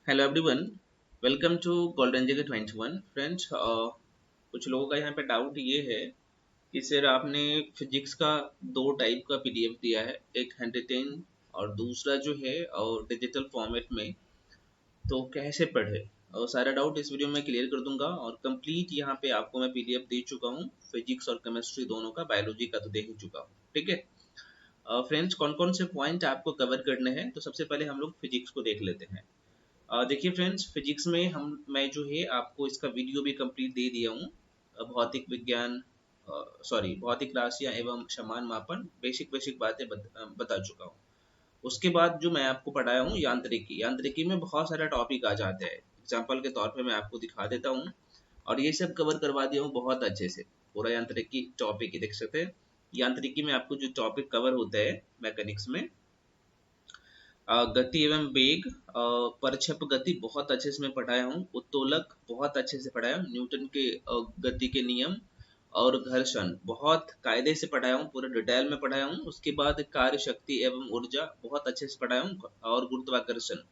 Hello everyone, welcome to golden जगह 21 friends. कुछ लोगों का यहाँ पे डाउट ये है कि सर आपने फिजिक्स का दो टाइप का पीडीएफ दिया है, एक हैंड रिटेन और दूसरा जो है और डिजिटल फॉर्मेट में, तो कैसे पढ़े। और सारा डाउट इस वीडियो में क्लियर कर दूंगा और कंप्लीट यहाँ पे आपको मैं पीडीएफ दे चुका हूँ, फिजिक्स और केमिस्ट्री दोनों का, बायोलॉजी का तो दे ही चुका हूँ। ठीक है फ्रेंड्स, कौन कौन से पॉइंट आपको कवर करने हैं, तो सबसे पहले हम लोग फिजिक्स को देख लेते हैं। देखिए फ्रेंड्स, फिजिक्स में मैं जो है आपको इसका वीडियो भी कंप्लीट दे दिया हूँ। भौतिक विज्ञान, भौतिक राशियाँ एवं समान मापन, बेसिक बेसिक बातें बता चुका हूँ। उसके बाद जो मैं आपको पढ़ाया हूँ यांत्रिकी, यांत्रिकी में बहुत सारे टॉपिक आ जाते हैं। एग्जाम्पल के तौर पे मैं आपको दिखा देता हूँ और ये सब कवर करवा दिया हूँ बहुत अच्छे से। पूरा यांत्रिकी टॉपिक ही देख सकते हैं। यांत्रिकी में आपको जो टॉपिक कवर होता है मैकेनिक्स में, गति एवं वेग, परछप गति बहुत अच्छे से मैं पढ़ाया हूँ, उत्तोलक बहुत अच्छे से पढ़ाया हूँ, न्यूटन के गति के नियम और घर्षण बहुत कायदे से पढ़ाया हूँ, पूरे डिटेल में पढ़ाया हूँ। उसके बाद कार्य शक्ति एवं ऊर्जा बहुत अच्छे से पढ़ाया हूँ और गुरुत्वाकर्षण,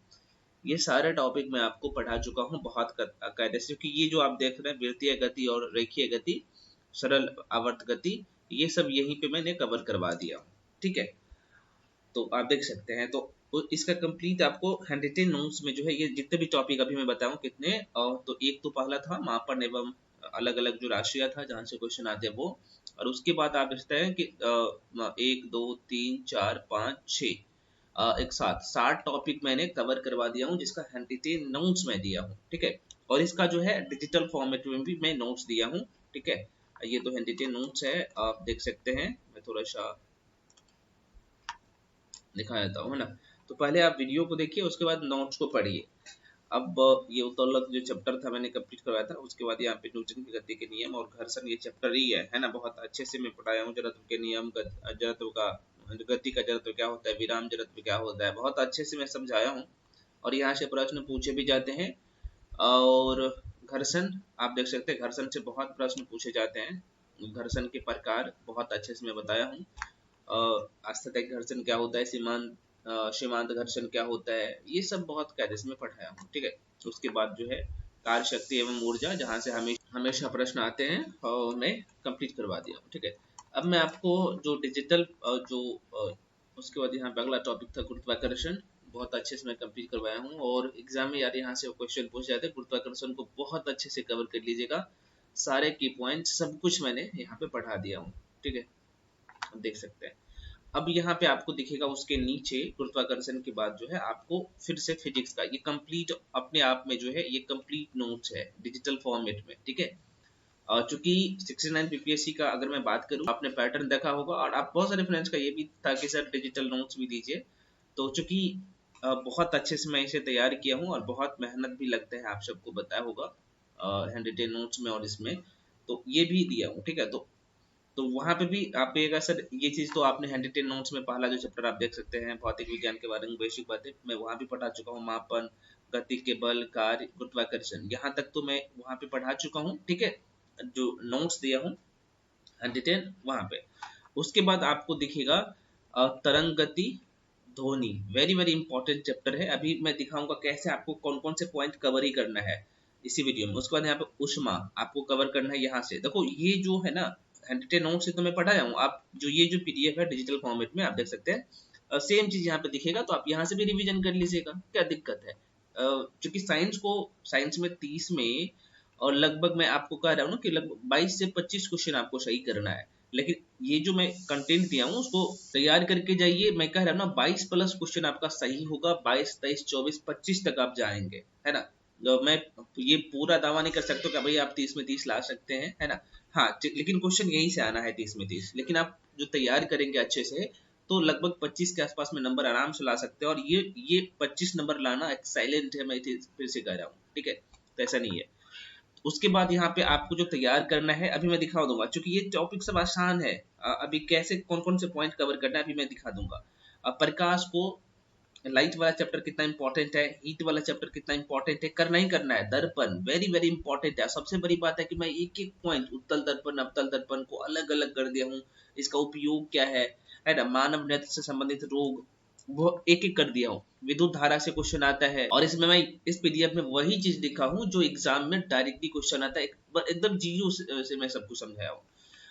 ये सारे टॉपिक मैं आपको पढ़ा चुका हूँ बहुत कायदे से। क्योंकि ये जो आप देख रहे हैं वृत्तीय गति और रेखीय गति, सरल आवर्त गति, ये सब यहीं पे मैंने कवर करवा दिया हूँ। ठीक है, तो आप देख सकते हैं। तो इसका कंप्लीट आपको हैंड रिटेन नोट्स में जो है ये जितने भी टॉपिक अभी मैं बताऊं कितने, तो एक तो पहला था मापन एवं अलग अलग जो राशियां था जहां से क्वेश्चन आते हैं वो, और उसके बाद आप देखते हैं कि 1 2 3 4 5 6 एक साथ 60 टॉपिक मैंने कवर करवा दिया हूँ, जिसका हैंड रिटेन नोट्स में दिया हूँ। ठीक है, और इसका जो है डिजिटल फॉर्मेट में भी मैं नोट्स दिया हूँ। ठीक है, ये तो हैंड रिटेन नोट्स है, आप देख सकते हैं। मैं थोड़ा सा दिखा देता हूँ, है ना। तो पहले आप वीडियो को देखिए, उसके बाद नोट्स को पढ़िए। अब ये उत्तोलक जो चैप्टर था मैंने कंप्लीट करवाया था, उसके बाद यहाँ पे न्यूटन की गति के नियम और घर्षण, ये चैप्टर ही है ना। बहुत अच्छे से मैं पढ़ाया हूँ। जड़त्व के नियम, जड़त्व का, गति का जड़त्व क्या होता है, विराम जड़त्व क्या होता है, बहुत अच्छे से मैं समझाया हूँ। और यहाँ से प्रश्न पूछे भी जाते हैं। और घर्षण आप देख सकते हैं, घर्षण से बहुत प्रश्न पूछे जाते हैं। घर्षण के प्रकार बहुत अच्छे से मैं बताया हूँ। आस्थैतिक घर्षण क्या होता है, सीमांत घर्षण क्या होता है, ये सब बहुत कायदे से मैं पढ़ाया हूँ। ठीक है, उसके बाद जो है कार्य शक्ति एवं ऊर्जा, जहाँ से हमेशा प्रश्न आते हैं, और मैं कंप्लीट करवा दिया हूँ। ठीक है, अब मैं आपको जो डिजिटल उसके बाद यहाँ पे अगला टॉपिक था गुरुत्वाकर्षण, बहुत अच्छे से मैं कंप्लीट करवाया हूँ। और एग्जाम में यार यहाँ से क्वेश्चन पूछ जाते हैं, गुरुत्वाकर्षण को बहुत अच्छे से कवर कर लीजिएगा। सारे की पॉइंट सब कुछ मैंने यहाँ पे पढ़ा दिया हूँ। ठीक है, देख सकते हैं। अब यहाँ पे आपको दिखेगा उसके नीचे गुरुत्वाकर्षण के बाद जो है आपको फिर से फिजिक्स का ये कंप्लीट अपने आप में जो है ये कंप्लीट नोट्स है डिजिटल फॉर्मेट में। ठीक है, चूंकि 69 पीपीएससी का अगर मैं बात करूँ, आपने पैटर्न देखा होगा, और आप बहुत सारे फ्रेंड्स का ये भी था कि सर डिजिटल नोट्स भी दीजिए। तो चूंकि बहुत अच्छे से मैं इसे तैयार किया हूँ और बहुत मेहनत भी लगता है, आप सबको बताया होगा हैंड रिटेन नोट्स में और इसमें, तो ये भी दिया हूँ। ठीक है, तो वहां पे भी आप कहिएगा सर ये चीज तो आपने हैंड रिटेन नोट्स में पहला जो चैप्टर आप देख सकते हैं भौतिक विज्ञान के बारे में बेसिक बातें, मैं वहां भी पढ़ा चुका हूँ। मापन, गति के बल, कार्य, गुरुत्वाकर्षण, यहाँ तक तो मैं वहां पे पढ़ा चुका हूँ। ठीक है, जो नोट्स दिया हूँ हैंड रिटेन वहां पे। उसके बाद आपको दिखेगा तरंग गति, ध्वनि, वेरी वेरी इंपॉर्टेंट चैप्टर है। अभी मैं दिखाऊंगा कैसे आपको कौन कौन से पॉइंट कवर ही करना है इसी वीडियो में। उसके बाद यहाँ पे उष्मा आपको कवर करना है। यहाँ से देखो ये जो है ना हैंड नोट से तो मैं पढ़ाया हूँ, आप जो ये जो पीडीएफ है डिजिटल फॉर्मेट में आप देख सकते हैं, सेम चीज यहाँ पे दिखेगा, तो आप यहाँ से भी रिवीजन कर लीजिएगा, क्या दिक्कत है। क्योंकि साइंस में 30 में, और लगभग मैं आपको कह रहा हूँ ना कि लगभग 22 से 25 क्वेश्चन आपको सही करना है। लेकिन ये जो मैं कंटेंट दिया हूँ उसको तैयार करके जाइए, मैं कह रहा हूँ ना 22 प्लस क्वेश्चन आपका सही होगा, 22 23 24 25 तक आप जाएंगे, है ना। मैं ये पूरा दावा नहीं कर सकता कि भाई आप 30 में 30 ला सकते हैं, है ना। हाँ, लेकिन क्वेश्चन यहीं से आना है 30 में 30, लेकिन आप जो तैयार करेंगे अच्छे से तो लगभग 25 के आसपास में नंबर आराम से ला सकते हैं। और ये 25 नंबर लाना एक्साइलेंट है, मैं फिर से कह रहा हूँ। ठीक है, तो ऐसा नहीं है। उसके बाद यहाँ पे आपको जो तैयार करना है अभी मैं दिखा दूंगा, क्योंकि ये टॉपिक सब आसान है। अभी कैसे कौन कौन से पॉइंट कवर करना है अभी मैं दिखा दूंगा। प्रकाश को, लाइट वाला चैप्टर कितना इंपॉर्टेंट है, हीट वाला चैप्टर कितना इंपॉर्टेंट है, करना ही करना है। दर्पण वेरी वेरी इंपॉर्टेंट है। सबसे बड़ी बात है कि मैं एक एक पॉइंट, उत्तल दर्पण अवतल दर्पण को अलग अलग कर दिया हूँ, इसका उपयोग क्या है ना। मानव नेत्र से संबंधित रोग, वो एक एक कर दिया हूँ। विद्युत धारा से क्वेश्चन आता है, और इसमें मैं इस पीडीएफ में वही चीज लिखा हूँ जो एग्जाम में डायरेक्टली क्वेश्चन आता है, एकदम जीरो से मैं सब कुछ समझाया हूँ।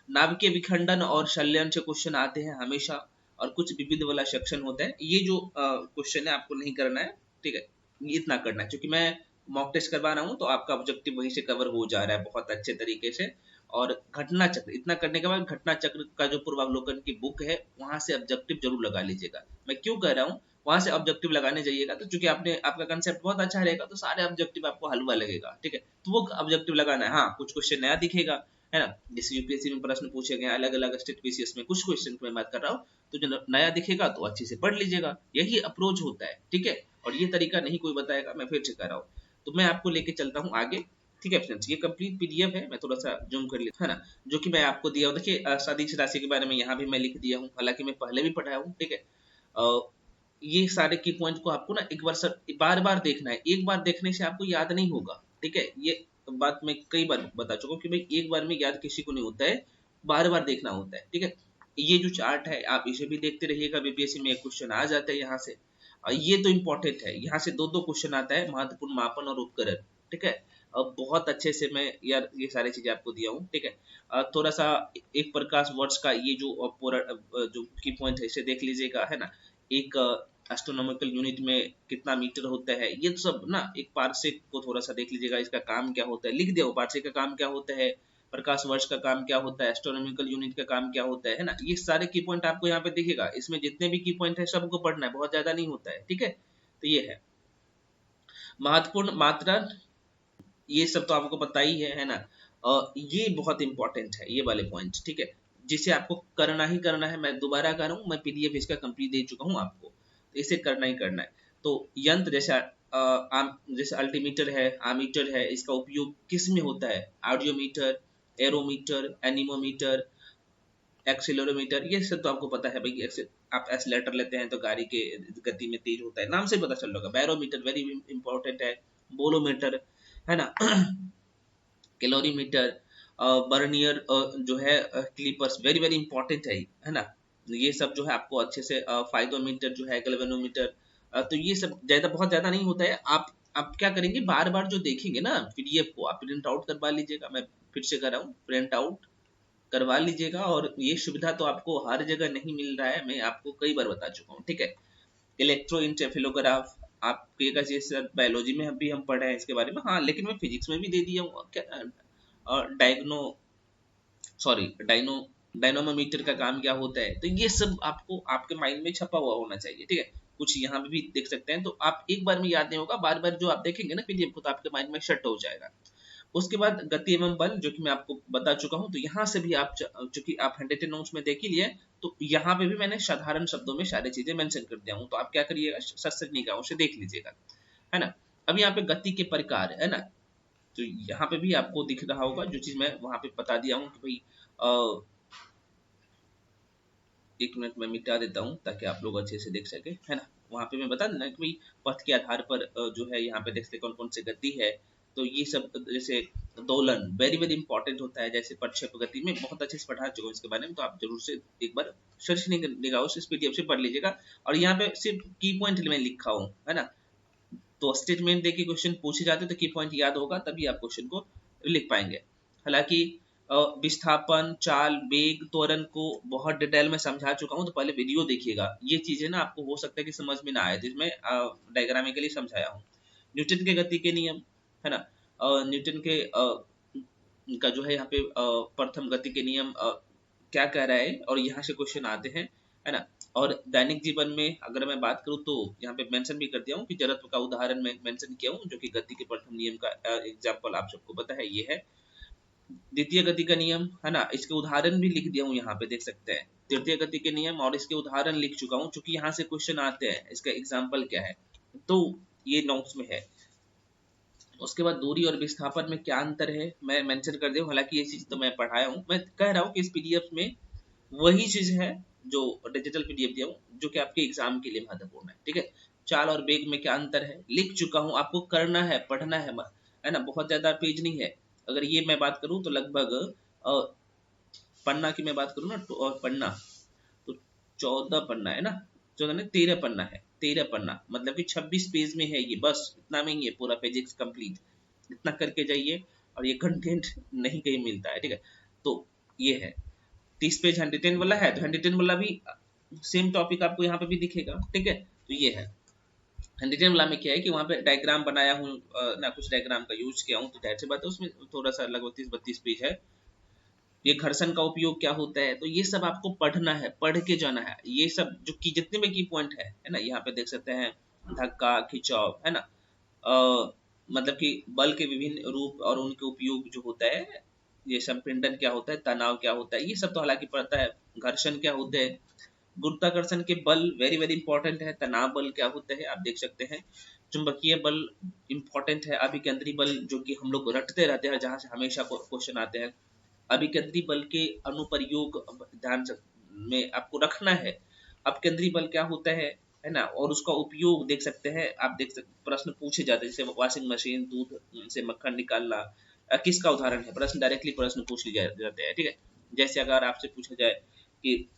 नाभिकीय विखंडन और संलयन से क्वेश्चन आते हैं हमेशा, और कुछ विविध वाला सेक्शन होता है। ये जो क्वेश्चन है आपको नहीं करना है, ठीक है, इतना करना है, क्योंकि मैं मॉक टेस्ट करवा रहा हूँ तो आपका ऑब्जेक्टिव वहीं से कवर हो जा रहा है बहुत अच्छे तरीके से। और घटना चक्र, इतना करने के बाद घटना चक्र का जो पूर्वावलोकन की बुक है वहां से ऑब्जेक्टिव जरूर लगा लीजिएगा। मैं क्यों कह रहा हूँ वहां से ऑब्जेक्टिव लगाने जाइएगा, तो चूंकि आपने आपका कंसेप्ट बहुत अच्छा रहेगा तो सारे ऑब्जेक्टिव आपको हलवा लगेगा, ठीक है, तो वो ऑब्जेक्टिव लगाना है। हाँ, कुछ क्वेश्चन नया दिखेगा, है ना, जैसे यूपीएससी में प्रश्न पूछे गए अलग अलग स्टेट पीसीएस में कुछ क्वेश्चन की मैं बात कर रहा हूँ, तो जो नया दिखेगा तो अच्छे से पढ़ लीजिएगा, यही अप्रोच होता है, ठीक है। और ये तरीका नहीं कोई बताएगा, मैं फिर से कर रहा हूँ। तो मैं आपको लेके चलता हूँ आगे, ठीक है फ्रेंड्स। ये कंप्लीट पीडीएफ है, मैं थोड़ा सा जूम कर लेता, है ना, जो कि मैं आपको दिया हूँ। देखिए सदिश राशि के बारे में यहाँ भी मैं लिख दिया हूँ, हालांकि मैं पहले भी पढ़ाया हूँ, ठीक है। ये सारे की पॉइंट को आपको ना एक बार बार देखना है, एक बार देखने से आपको याद नहीं होगा, ठीक है। ये बात मैं कई बार बता चुका हूँ कि भाई एक बार में याद किसी को नहीं होता है, बार बार देखना होता है, ठीक है। ये जो चार्ट है आप इसे भी देखते रहिएगा, बीपीएससी में एक क्वेश्चन आ जाता है यहाँ से, और ये तो इंपॉर्टेंट है, यहाँ से दो दो क्वेश्चन आता है, महत्वपूर्ण मापन और उपकरण, ठीक है। अब बहुत अच्छे से मैं यार ये सारी चीजें आपको दिया हूँ, ठीक है। थोड़ा सा एक प्रकाश वर्ष का ये जो पूरा जो की पॉइंट है इसे देख लीजिएगा, है ना। एक एस्ट्रोनॉमिकल यूनिट में कितना मीटर होता है, ये तो सब ना, एक पार्सेक को थोड़ा सा देख लीजिएगा, इसका काम क्या होता है, लिख दिया पार्सेक का काम क्या होता है, प्रकाश वर्ष का काम क्या होता है, एस्ट्रोनॉमिकल यूनिट का काम क्या होता है ना। ये सारे की पॉइंट आपको यहाँ पे दिखेगा, इसमें जितने भी की पॉइंट है सबको पढ़ना है, बहुत ज्यादा नहीं होता है, ठीक है। तो ये है महत्वपूर्ण मात्रा, ये सब तो आपको पता ही है ना। ये बहुत इंपॉर्टेंट है ये वाले पॉइंट, ठीक है, जिसे आपको करना ही करना है। मैं दोबारा कर रहा हूँ, मैं पीडीएफ इसका कंप्लीट दे चुका हूँ आपको, तो इसे करना ही करना है। तो यंत्र जैसे जैसे अल्टीमीटर है, आमीटर है, इसका उपयोग किस में होता है, ऑडियोमीटर, एरोमीटर, एनीमोमीटर, एक्सीलरोमीटर, ये सब तो आपको पता है भाई। आप एक्सीलरेटर लेते हैं तो गाड़ी के गति में तेज होता है, नाम से पता चल रहा होगा। बैरोमीटर वेरी इंपॉर्टेंट है, बोलोमीटर, है ना, कैलोरीमीटर, बर्नियर जो है, क्लिपर्स वेरी वेरी इंपॉर्टेंट है ना। ये सब जो है आपको अच्छे से, फाइदोमीटर जो है, गैल्वेनोमीटर, तो ये सब ज्यादा बहुत ज्यादा नहीं होता है। आप क्या करेंगे, बार बार जो देखेंगे ना पीडीएफ को, आप प्रिंट आउट करवा लीजिएगा, मैं फिर से कर रहा हूँ, प्रिंट आउट करवा लीजिएगा। और ये सुविधा तो आपको हर जगह नहीं मिल रहा है, मैं आपको कई बार बता चुका हूँ, ठीक है। इलेक्ट्रोइंसेफेलोग्राफ, आपके जैसे बायोलॉजी में भी हम पढ़े हैं इसके बारे में, हाँ, लेकिन मैं फिजिक्स में भी दे दिया हूँ क्या। डायग्नो सॉरी डायनो डायनोमोमीटर का काम क्या होता है, तो ये सब आपको आपके माइंड में छपा हुआ होना चाहिए, ठीक है। कुछ यहाँ पे भी देख सकते हैं, तो आप एक बार में याद नहीं होगा, बार बार जो आप देखेंगे ना पीडीएफ को, तो आपके माइंड में सेट हो जाएगा। उसके बाद गति एवं बल, जो कि मैं आपको बता चुका हूं, तो यहाँ से भी आप चूंकि आप हैंडराइटिंग नोट्स में देख ही लिए, तो यहाँ पे भी मैंने साधारण शब्दों में सारी चीजें मेंशन कर दिया हूँ, तो आप क्या करिएगा, सशक्त निगाहों से देख लीजिएगा, है ना। अब यहाँ पे गति के प्रकार, है ना, तो यहाँ पे भी आपको दिख रहा होगा जो चीज मैं वहां पे बता दिया हूँ कि भाई एक मिनट में मिटा देता हूँ ताकि आप लोग अच्छे से देख सके, है ना। वहां पे मैं बता देना कि भाई पथ के आधार पर जो है यहाँ पे देखते कौन कौन सी गति है, तो ये सब जैसे दोलन वेरी वेरी इंपॉर्टेंट होता है, जैसे प्रक्षेप गति में बहुत अच्छे से पढ़ा चुका हूँ इसके बारे में, तो आप जरूर से एक बार सर्च निगाहों से इस पीडीएफ से पढ़ लीजिएगा। और यहाँ पे सिर्फ की पॉइंट में लिखा हूँ, है ना, तो स्टेटमेंट देके क्वेश्चन पूछे जाते तो की पॉइंट याद होगा, तभी आप क्वेश्चन को लिख पाएंगे। हालांकि विस्थापन, चाल, वेग, त्वरण को बहुत डिटेल में समझा चुका हूं, तो पहले वीडियो देखिएगा। ये चीजें ना आपको हो सकता है कि समझ में ना आए, जिसमें डायग्रामिकली समझाया हूँ। न्यूटन के गति के नियम, है ना, न्यूटन के का जो है यहाँ पे प्रथम गति के नियम क्या कह रहा है, और यहाँ से क्वेश्चन आते हैं, है ना। और दैनिक जीवन में अगर मैं बात करूँ तो यहाँ पे मेंशन भी कर दिया हूँ कि जड़त्व का उदाहरण में मेंशन किया हूँ, जो कि गति के प्रथम नियम का एग्जाम्पल आप सबको पता है, ये है। द्वितीय गति का नियम, है ना, इसके उदाहरण भी लिख दिया हूँ, यहाँ पे देख सकते हैं तृतीय गति के नियम, और इसके उदाहरण लिख चुका हूँ, चूंकि यहाँ से क्वेश्चन आते हैं, इसका एग्जाम्पल क्या है, तो ये नोट्स में है। उसके बाद दूरी और विस्थापन में क्या अंतर है मैं मेंशन कर दिया हूँ, हालांकि ये चीज तो मैं पढ़ाया हूँ। मैं कह रहा हूँ कि इस पीडीएफ में वही चीज है जो डिजिटल पीडीएफ दिया हूँ, जो कि आपके एग्जाम के लिए महत्वपूर्ण है, ठीक है। चाल और वेग में क्या अंतर है लिख चुका हूँ, आपको करना है, पढ़ना है ना, बहुत ज्यादा पेज नहीं है। अगर ये मैं बात करूँ तो लगभग पन्ना की मैं बात करूँ ना, तो और पन्ना तो 14 पन्ना है ना, जो है 13 पन्ना है, 13 पन्ना मतलब कि 26 पेज में है ये, बस इतना में ही है पूरा फिजिक्स कंप्लीट। इतना करके जाइए और ये कंटेंट नहीं कहीं मिलता है, ठीक है। तो ये है 30 पेज 110 वाला है, तो 110 वाला भी सेम टॉपिक आपको यहाँ पे भी दिखेगा, ठीक है। तो ये है 110 वाला में क्या है कि वहाँ पे डायग्राम बनाया हूँ ना, कुछ डायग्राम का यूज किया हूँ, तो जाहिर सी बात है उसमें थोड़ा सा लगभग 30-32 पेज है। ये घर्षण का उपयोग क्या होता है, तो ये सब आपको पढ़ना है, पढ़ के जाना है। ये सब जो की जितने में की पॉइंट है ना, यहाँ पे देख सकते हैं धक्का खिंचाव, है ना, मतलब कि बल के विभिन्न रूप और उनके उपयोग जो होता है, ये संपीड़न क्या होता है, तनाव क्या होता है, ये सब तो हालांकि पड़ता है। घर्षण क्या होते हैं, गुरुत्वाकर्षण के बल वेरी वेरी इंपॉर्टेंट है। तनाव बल क्या होता है आप देख सकते हैं। चुंबकीय बल इंपॉर्टेंट है। अभिकेंद्री बल जो कि हम लोग रटते रहते हैं, जहां से हमेशा क्वेश्चन आते हैं। अभिकेंद्री बल के अनुप्रयोग ध्यान में आपको रखना है। अपकेंद्री बल क्या होता है ना, और उसका उपयोग देख सकते हैं आप, देख सकते प्रश्न पूछे जाते हैं, जैसे वॉशिंग मशीन, दूध से मक्खन निकालना, किसका उदाहरण है, प्रश्न डायरेक्टली प्रश्न पूछ लिए जाते हैं, ठीक है। जैसे अगर आपसे पूछा जाए कि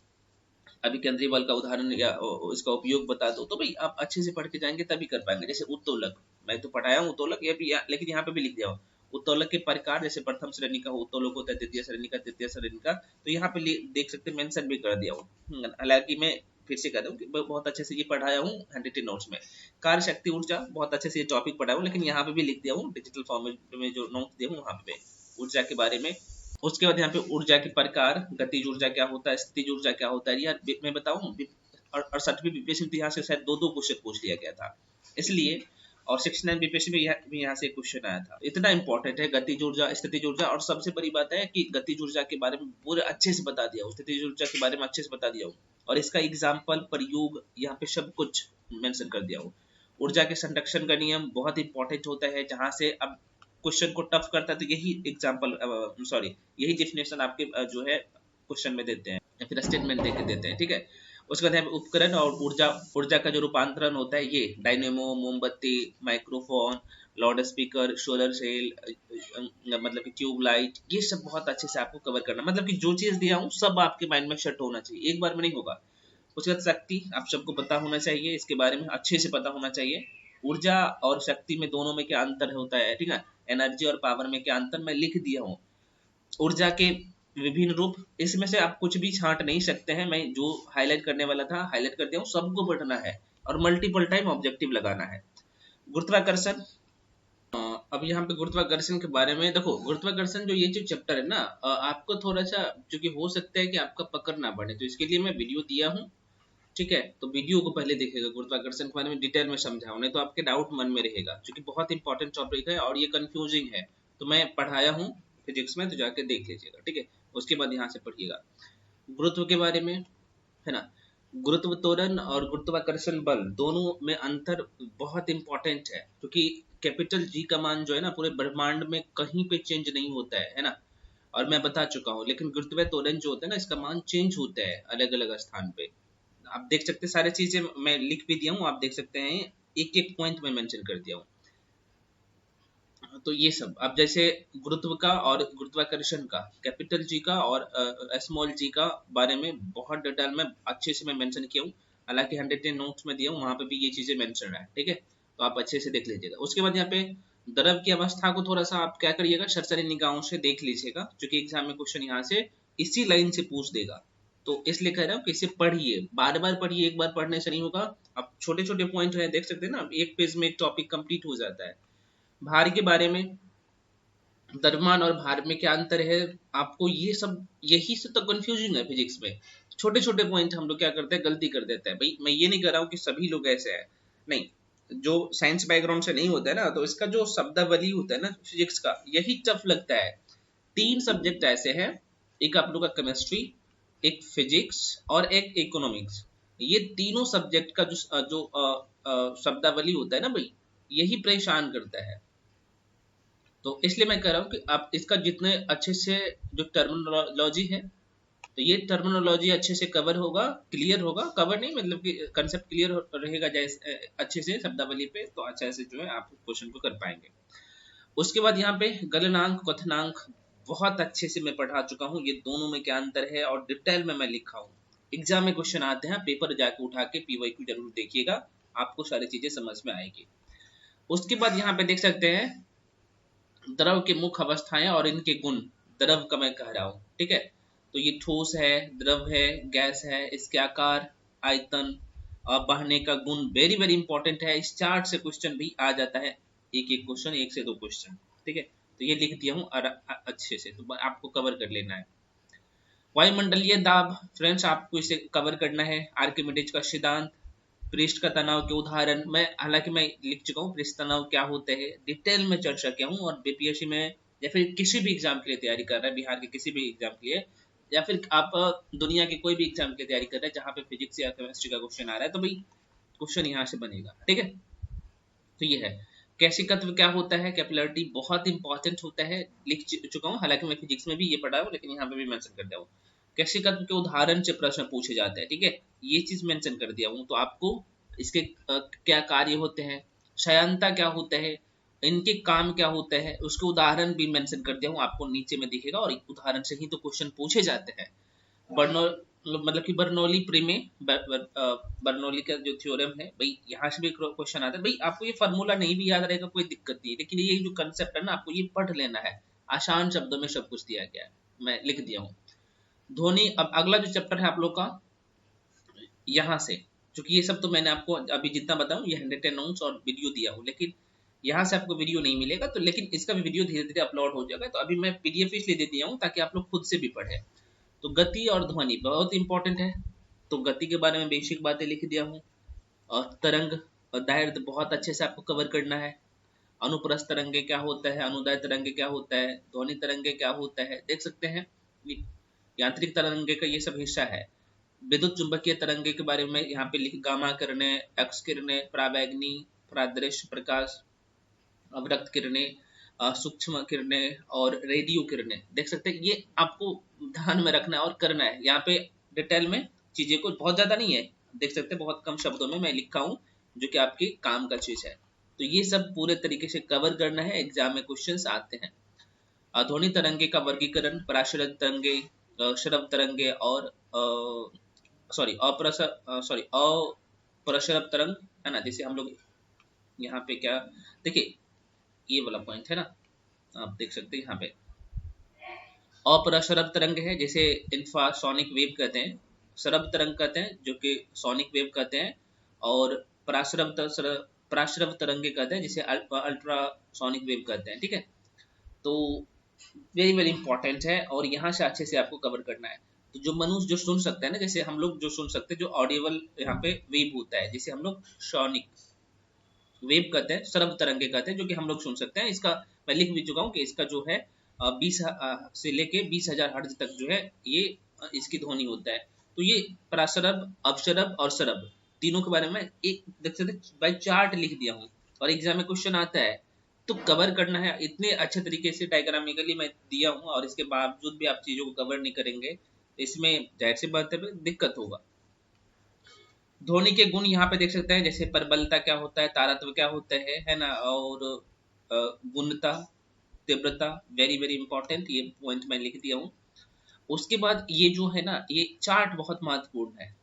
अभिकेंद्री बल का उदाहरण या इसका उपयोग बता दो, तो भाई आप अच्छे से पढ़ के जाएंगे तभी कर पाएंगे। जैसे उत्तोलक, मैं तो पढ़ाया हूँ उत्तोलक, ये भी लेकिन यहाँ पे भी लिख दिया हूँ उत्तोलक के प्रकार, जैसे प्रथम श्रेणी का उत्तोलक होता है, द्वितीय श्रेणी का, तृतीय श्रेणी का, तो यहाँ पे देख सकते हैं मेंशन भी कर दिया हूँ। हालांकि मैं फिर से कह रहा हूँ कि बहुत अच्छे से ये पढ़ाया हूँ हैंडरिटन नोट्स में। कार्य शक्ति ऊर्जा बहुत अच्छे से ये टॉपिक पढ़ाया हूँ, लेकिन यहाँ पे भी लिख दिया हूँ डिजिटल फॉर्मेट में जो नोट दिया हूँ वहाँ पे ऊर्जा के बारे में। उसके बाद यहाँ पे ऊर्जा के प्रकार, गतिज ऊर्जा क्या होता है, स्थितिज ऊर्जा क्या होता है, यार मैं बताऊं, और 60वीं बीपीएससी में यहाँ से शायद दो क्वेश्चन पूछ लिया गया था इसलिए, और 69 बीपीएससी में यहाँ से क्वेश्चन आया था। इतना इंपॉर्टेंट है गतिज ऊर्जा, स्थितिज ऊर्जा, और सबसे बड़ी बात है कि गतिज ऊर्जा के बारे में पूरे अच्छे से बता दिया हूँ, स्थितिज ऊर्जा के बारे में अच्छे से बता दिया हूँ, और इसका एग्जाम्पल प्रयोग यहाँ पे सब कुछ मेंशन कर दिया हूँ। ऊर्जा के संरक्षण का नियम बहुत इंपॉर्टेंट होता है, जहां से अब क्वेश्चन को टफ करता है, तो यही एग्जाम्पल सॉरी यही डेफिनेशन आपके जो है क्वेश्चन में देते हैं या फिर स्टेटमेंट देके देते हैं, ठीक है। उसके बाद उपकरण और ऊर्जा, ऊर्जा का जो रूपांतरण होता है, ये डायनेमो, मोमबत्ती, microphone, loud speaker, solar cell, मतलब कि ट्यूबलाइट, ये सब बहुत अच्छे से आपको कवर करना, मतलब कि जो चीज दिया हूँ सब आपके माइंड में सेट होना चाहिए, एक बार में नहीं होगा। उसके बाद शक्ति आप सबको पता होना चाहिए, इसके बारे में अच्छे से पता होना चाहिए। ऊर्जा और शक्ति में दोनों में क्या अंतर होता है, ठीक है। एनर्जी और पावर में क्या अंतर मैं लिख दिया हूँ। ऊर्जा के विभिन्न रूप, इसमें से आप कुछ भी छांट नहीं सकते हैं, मैं जो हाईलाइट करने वाला था हाईलाइट कर दिया हूँ, सबको पढ़ना है और मल्टीपल टाइम ऑब्जेक्टिव लगाना है। गुरुत्वाकर्षण, अब यहाँ पे गुरुत्वाकर्षण के बारे में देखो, गुरुत्वाकर्षण जो ये जो चैप्टर है ना, आपको थोड़ा सा क्योंकि हो सकता है कि आपका पकड़ ना बढ़े, तो इसके लिए मैं वीडियो दिया हूँ, ठीक है। तो वीडियो को पहले देखिएगा, गुरुत्वाकर्षण के बारे में डिटेल में समझाऊं, नहीं तो आपके डाउट मन में रहेगा, क्योंकि बहुत इंपॉर्टेंट टॉपिक है और ये कंफ्यूजिंग है। तो मैं पढ़ाया हूँ फिजिक्स में, तो जाके देख लीजिएगा, ठीक है। उसके बाद यहाँ से पढ़िएगा गुरुत्व के बारे में, है ना। गुरुत्व त्वरण और गुरुत्वाकर्षण बल दोनों में अंतर बहुत इंपॉर्टेंट है, क्योंकि कैपिटल जी का मान जो है ना पूरे ब्रह्मांड में कहीं पे चेंज नहीं होता है ना, और मैं बता चुका हूँ। लेकिन गुरुत्व त्वरण जो होता है ना, इसका मान चेंज होता है अलग अलग स्थान पे। आप देख सकते हैं सारी चीजें मैं लिख भी दिया हूँ, आप देख सकते हैं एक एक पॉइंट में मेंशन कर दिया हूँ। तो ये सब अब जैसे गुरुत्व का और गुरुत्वाकर्षण का, कैपिटल जी का और स्मॉल जी का बारे में बहुत डिटेल में अच्छे से मैं मेंशन किया हूँ। हालांकि 110 नोट्स में दिया हूँ, वहां पे भी ये चीजें मेंशन है, ठीक है। तो आप अच्छे से देख लीजिएगा। उसके बाद यहाँ पे द्रव की अवस्था को थोड़ा सा आप क्या करिएगा, सरसरी निगाहों से देख लीजिएगा, क्योंकि एग्जाम में क्वेश्चन यहाँ से इसी लाइन से पूछ देगा। तो इसलिए कह रहा हूँ कि इसे पढ़िए, बार बार पढ़िए, एक बार पढ़ने से नहीं होगा। अब छोटे छोटे पॉइंट है, देख सकते हैं ना, एक पेज में एक टॉपिक कंप्लीट हो जाता है। भार के बारे में, द्रव्यमान और भार में क्या अंतर है, आपको ये सब, यही से तो कंफ्यूजिंग है फिजिक्स में। छोटे छोटे पॉइंट हम लोग क्या करते हैं, गलती कर देते हैं। भाई मैं ये नहीं कर रहा हूँ कि सभी लोग ऐसे हैं, नहीं, जो साइंस बैकग्राउंड से नहीं होता है ना, तो इसका जो शब्दावली होता है ना फिजिक्स का, यही टफ लगता है। 3 सब्जेक्ट ऐसे हैं, एक आप लोग का केमिस्ट्री, एक फिजिक्स और एक इकोनॉमिक्स। ये तीनों सब्जेक्ट का जो शब्दावली होता है ना भाई, यही परेशान करता है। तो इसलिए मैं कह रहा हूँ कि आप इसका जितने अच्छे से जो टर्मिनोलॉजी है, तो ये टर्मिनोलॉजी अच्छे से कवर होगा, क्लियर होगा, कवर नहीं मतलब कि कंसेप्ट क्लियर रहेगा जैसे अच्छे से शब्दावली पे, तो अच्छे से जो है आप क्वेश्चन को कर पाएंगे। उसके बाद यहाँ पे गलनांक, कथनांक बहुत अच्छे से मैं पढ़ा चुका हूँ, ये दोनों में क्या अंतर है और डिटेल में मैं लिखा हूँ। एग्जाम में क्वेश्चन आते हैं, पेपर जाके उठा के पीवाईक्यू जरूर देखिएगा, आपको सारी चीजें समझ में आएगी। उसके बाद यहाँ पे देख सकते हैं द्रव के मुख्य अवस्थाएं और इनके गुण, द्रव का मैं कह रहा हूँ, ठीक है। तो ये ठोस है, द्रव है, गैस है, इसके आकार, आयतन और बहने का गुण वेरी वेरी इंपॉर्टेंट है। इस चार्ट से क्वेश्चन भी आ जाता है, एक एक क्वेश्चन, 1 से 2 क्वेश्चन, ठीक है। तो ये लिख दिया हूँ अच्छे से, तो आपको कवर कर लेना है। वायुमंडलीय दाब, फ्रेंड्स आपको इसे कवर करना है। आर्किमिडीज का सिद्धांत, पृष्ठ का तनाव के उदाहरण, मैं हालांकि मैं लिख चुका हूँ पृष्ठ तनाव क्या होते हैं, डिटेल में चर्चा किया हूँ। और बीपीएससी में या फिर किसी भी एग्जाम के लिए तैयारी कर रहे हैं, बिहार के किसी भी एग्जाम के लिए, या फिर आप दुनिया के कोई भी एग्जाम की तैयारी कर रहे हैं जहाँ पे फिजिक्स या केमिस्ट्री का क्वेश्चन आ रहा है, तो भाई क्वेश्चन यहाँ से बनेगा, ठीक है। तो ये है कैशिकत्व क्या होता है, कैपिलरिटी बहुत इंपॉर्टेंट होता है, लिख चुका हूँ, हालांकि मैं फिजिक्स में भी ये पढ़ा हूँ, लेकिन यहाँ पे भी मेंशन कर दिया हूँ। कैशिकत्व के उदाहरण से प्रश्न पूछे जाते हैं, ठीक है, ये चीज मेंशन कर दिया हूँ। तो आपको इसके क्या कार्य होते हैं, क्षयंता क्या होता है, इनके काम क्या होते हैं, उसके उदाहरण भी मेंशन कर दिया हूँ, आपको नीचे में दिखेगा। और उदाहरण से ही तो क्वेश्चन पूछे जाते हैं। मतलब कि बर्नौली प्रमेय, बर्नौली का जो थ्योरम है, भाई यहाँ से भी क्वेश्चन आता है। भाई आपको ये फार्मूला नहीं भी याद रहेगा कोई दिक्कत नहीं, लेकिन ये जो कंसेप्ट है ना, आपको ये पढ़ लेना है, आसान शब्दों में सब कुछ दिया गया है, मैं लिख दिया हूँ। ध्वनि, अब अगला जो चैप्टर है आप लोग का यहाँ से, क्योंकि ये सब तो मैंने आपको अभी जितना बताऊँ ये 110 नोट्स और वीडियो दिया हूँ, लेकिन यहाँ से आपको वीडियो नहीं मिलेगा, तो लेकिन इसका भी वीडियो धीरे धीरे अपलोड हो जाएगा। तो अभी मैं पीडीएफ इसलिए दे दिया हूँ ताकि आप लोग खुद से भी पढ़े। तो गति और ध्वनि बहुत इंपॉर्टेंट है, तो गति के बारे में बेसिक बातें लिख दिया हूँ। और तरंग और दैर्ध्य बहुत अच्छे से आपको कवर करना है। अनुप्रस्थ तरंगे क्या होता है, अनुदैर्घ्य तरंगे क्या होता है, ध्वनि तरंगे क्या होता है, देख सकते हैं। यांत्रिक तरंगे का ये सब हिस्सा है। विद्युत चुंबकीय तरंगे के बारे में यहाँ पे लिख, गामा किरणें, एक्स किरणें, पराबैंगनी, परादृश्य प्रकाश, अवरक्त किरणें, सूक्ष्म किरणें और रेडियो किरणें, देख सकते हैं। ये आपको ध्यान में रखना है और करना है। यहाँ पे डिटेल में चीजें को बहुत ज्यादा नहीं है, देख सकते हैं, बहुत कम शब्दों में मैं लिखा हूँ जो कि आपके काम का चीज है। तो ये सब पूरे तरीके से कवर करना है, एग्जाम में क्वेश्चंस आते हैं। ध्वनि तरंगे का वर्गीकरण, पराशरद तरंगे, श्रव्य तरंगे और अप्रसरब तरंग, है ना। जैसे हम लोग यहाँ पे क्या, देखिए ये वाला पॉइंट है ना, आप देख सकते हैं यहाँ पे अप्रसरब तरंग है, जैसे इंफ्रासोनिक वेव कहते हैं, सरब तरंग कहते हैं जो कि सोनिक वेव कहते हैं, और पराश्रव तरंगे कहते हैं जिसे अल्ट्रासोनिक वेव कहते हैं, ठीक है। तो वेरी वेरी इंपॉर्टेंट है, और यहाँ से अच्छे से आपको कवर करना है। तो जो मनुष्य जो सुन सकता है ना, जैसे हम लोग जो सुन सकते हैं, जो ऑडिबल यहाँ पे वेव होता है, जिसे हम लोग सोनिक वेव कहते हैं, सरब तरंगे कहते हैं, जो कि हम लोग सुन सकते हैं। इसका मैं लिख भी चुका हूँ कि इसका जो है 20 से लेके 20,000 हर्ट्ज तक जो है ये इसकी ध्वनि होता है। तो ये पराशरब, अपशरब और सरब तीनों के बारे में एक देख सकते बाई चार्ट लिख दिया हूँ, और एग्जाम में क्वेश्चन आता है तो कवर करना है। इतने अच्छे तरीके से डायग्रामिकली मैं दिया हूँ, और इसके बावजूद भी आप चीजों को कवर नहीं करेंगे, इसमें जाहिर सी बात है दिक्कत होगा। ध्वनि के गुण यहाँ पे देख सकते हैं, जैसे परबलता क्या होता है, तारत्व क्या होता है ना, और गुणता, तीव्रता, वेरी वेरी इंपॉर्टेंट, ये पॉइंट मैं लिख दिया हूँ। उसके बाद ये जो है ना, ये चार्ट बहुत महत्वपूर्ण है।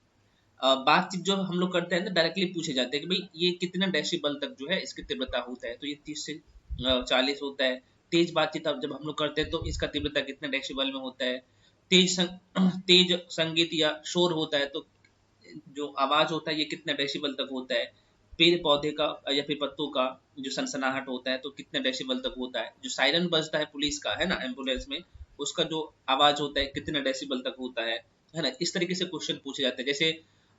बातचीत जो हम लोग करते हैं ना, डायरेक्टली पूछे जाते हैं कि भाई ये कितने डेसिबल तक जो है इसकी तीव्रता होता है, तो ये 30 से 40 होता है। तेज बातचीत अब जब हम लोग करते हैं तो इसका तीव्रता कितने डेसिबल में होता है। तेज संगीत या शोर होता है तो जो आवाज होता है ये कितने डेसिबल तक होता है। पेड़ पौधे का या फिर पत्तों का जो सनसनाहट होता है तो कितने डेसिबल तक होता है। जो सायरन बजता है पुलिस का, है ना, एम्बुलेंस में, उसका जो आवाज होता है कितने डेसिबल तक होता है ना। इस तरीके से क्वेश्चन पूछे जाते हैं। जैसे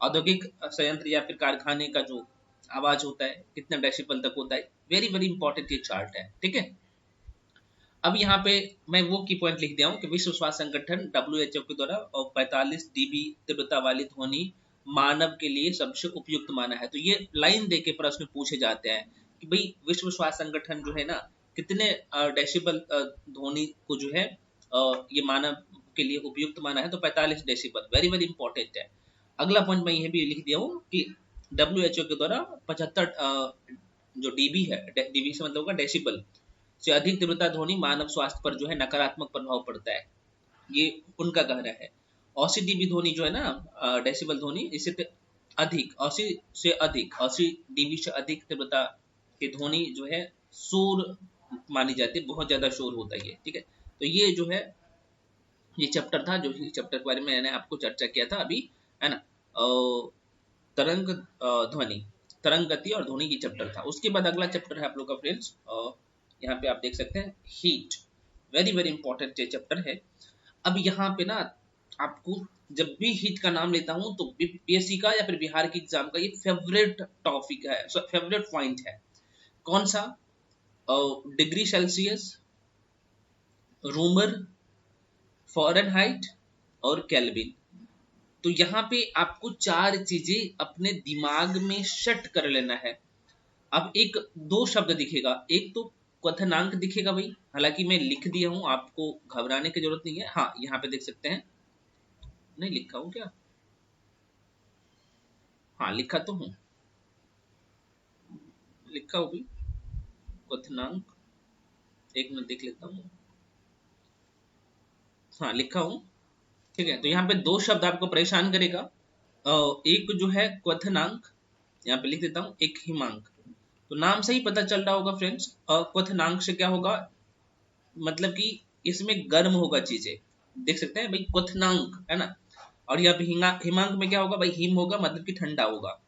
औद्योगिक संयंत्र या फिर कारखाने का जो आवाज होता है कितने डेसिबल तक होता है। वेरी वेरी इंपॉर्टेंट ये चार्ट है, ठीक है। अब यहाँ पे मैं वो की पॉइंट लिख दिया हूँ कि विश्व स्वास्थ्य संगठन WHO के द्वारा 45 dB तीव्रता वाली ध्वनि मानव के लिए सबसे उपयुक्त माना है। तो ये लाइन दे के प्रश्न पूछे जाते हैं कि भाई विश्व स्वास्थ्य संगठन जो है ना, कितने डेसिबल ध्वनि को जो है ये मानव के लिए उपयुक्त माना है, तो 45 डेसिबल, वेरी वेरी इंपॉर्टेंट है। अगला पॉइंट मैं यह भी लिख दिया हूँ कि WHO के द्वारा 75 जो डीबी है, डीबी से मतलब होगा डेसिबल से अधिक तीव्रता ध्वनि मानव स्वास्थ्य पर जो है नकारात्मक प्रभाव पड़ता है, ये उनका कहना है। 80 डीबी ध्वनि जो है ना, डेसिबल ध्वनि, इससे अधिक, 80 से अधिक, 80 डीबी से अधिक तीव्रता की ध्वनि जो है शोर मानी जाती है, बहुत ज्यादा शोर होता है ये, ठीक है। तो ये जो है ये चैप्टर था, जो चैप्टर के बारे में मैंने आपको चर्चा किया था अभी, है ना। तरंग ध्वनि, तरंग गति और ध्वनि की चैप्टर था। उसके बाद अगला चैप्टर है आप लोग का फ्रेंड्स, यहाँ पे आप देख सकते हैं heat, very very important chapter है। अब यहाँ पे ना आपको जब भी हीट का नाम लेता हूं तो पीएससी का या फिर बिहार की एग्जाम का ये फेवरेट टॉपिक है, फेवरेट पॉइंट है। कौन सा? डिग्री सेल्सियस, रूमर, फ़ारेनहाइट और केल्विन। तो यहाँ पे आपको चार चीजें अपने दिमाग में सेट कर लेना है। अब एक दो शब्द दिखेगा, एक तो क्वथनांक दिखेगा भाई, हालांकि मैं लिख दिया हूं, आपको घबराने की जरूरत नहीं है। हाँ, यहाँ पे देख सकते हैं, नहीं लिखा हूं क्या? हाँ लिखा तो हूं, लिखा हूं भी क्वथनांक, एक मिनट देख लेता हूँ। हाँ लिखा हूं, ठीक है। तो यहाँ पे दो शब्द आपको परेशान करेगा, एक जो है क्वथनांक, यहाँ पे लिख देता हूँ, एक हिमांक। तो नाम से ही पता चल रहा होगा फ्रेंड्स, क्वथनांक से क्या होगा, मतलब कि इसमें गर्म होगा चीजें, देख सकते हैं भाई, क्वथनांक है ना। और यहाँ पे हिमांक में क्या होगा भाई, हिम होगा, मतलब कि ठंडा होगा।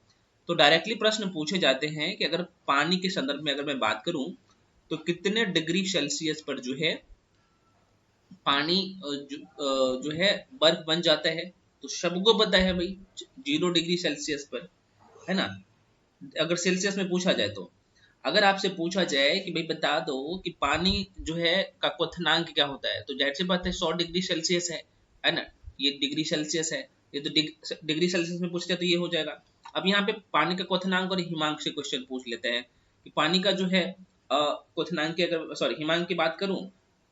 तो डायरेक्टली प्रश्न पूछे जाते हैं कि अगर पानी के संदर्भ में अगर मैं बात करूं तो कितने डिग्री सेल्सियस पर जो है पानी जो है बर्फ बन जाता है। तो सबको पता है भाई 0 डिग्री सेल्सियस पर, है ना। अगर सेल्सियस में पूछा जाए तो, अगर आपसे पूछा जाए कि भाई बता दो कि पानी जो है का क्वथनांक क्या होता है, तो जाहिर सी बात है 100 डिग्री सेल्सियस है ना। ये डिग्री सेल्सियस है, ये तो डिग्री सेल्सियस में पूछते हैं तो ये हो जाएगा। अब यहाँ पे पानी का क्वथनांक और हिमांक से क्वेश्चन पूछ लेते हैं कि पानी का जो है क्वथनांक की, अगर सॉरी हिमांक की बात करूं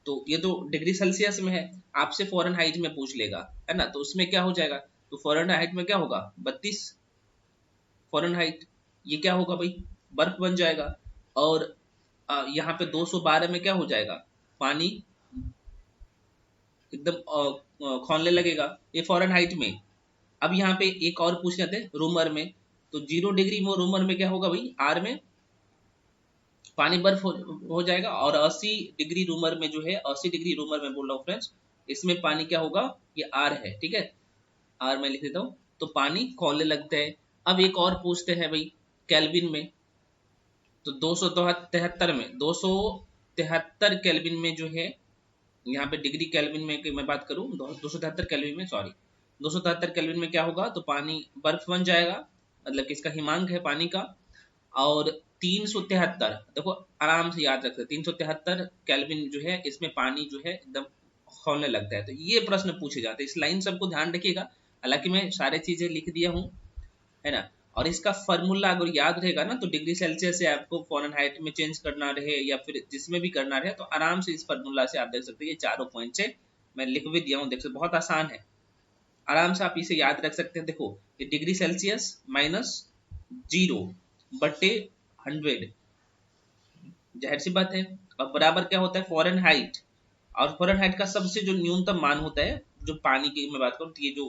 तो ये तो डिग्री सेल्सियस में है, आपसे फ़ारेनहाइट में पूछ लेगा, है ना। तो उसमें क्या हो जाएगा, तो फ़ारेनहाइट में क्या होगा, 32 फ़ारेनहाइट, ये क्या होगा भाई, बर्फ बन जाएगा। और यहाँ पे 212 में क्या हो जाएगा, पानी एकदम खौलने लगेगा, ये फ़ारेनहाइट में। अब यहाँ पे एक और पूछ लेते हैं रूमर में, तो 0 डिग्री में रूमर में क्या होगा भाई, आर में पानी बर्फ हो जाएगा। और 80 डिग्री रूमर में जो है, 80 डिग्री रूमर में बोल रहा हूँ फ्रेंड्स, इसमें पानी क्या होगा, ये आर है, ठीक है, आर मैं लिख देता हूँ। तो पानी खौलने लगता है। अब एक और पूछते हैं भाई केल्विन में, तो 273 में, 273 केल्विन में जो है, यहाँ पे डिग्री केल्विन में की मैं बात करूँ, 273 केल्विन में, सॉरी 273 केल्विन में क्या होगा, तो पानी बर्फ बन जाएगा, मतलब कि इसका हिमांक है पानी का। और 373, देखो आराम से याद रखते, 373 केल्विन जो है, इसमें पानी जो है एकदम खौलने लगता है। तो ये प्रश्न पूछे जाते हैं, इस लाइन सबको ध्यान रखिएगा, हालांकि मैं सारे चीजें लिख दिया हूँ, है ना। और इसका फॉर्मूला अगर याद रहेगा ना, तो डिग्री सेल्सियस से आपको फ़ारेनहाइट में चेंज करना रहे या फिर जिसमें भी करना रहे, तो आराम से इस फॉर्मूला से आप देख सकते हैं, ये चारों पॉइंट से मैं लिख भी दिया हूँ, देख सकते बहुत आसान है, आराम से आप इसे याद रख सकते हैं। देखो ये डिग्री सेल्सियस माइनस 0 बटे 100, जाहिर सी बात है। अब बराबर क्या होता है, फ़ारेनहाइट। और फ़ारेनहाइट का सबसे जो न्यूनतम मान होता है, जो पानी की मैं बात करूँ तो ये जो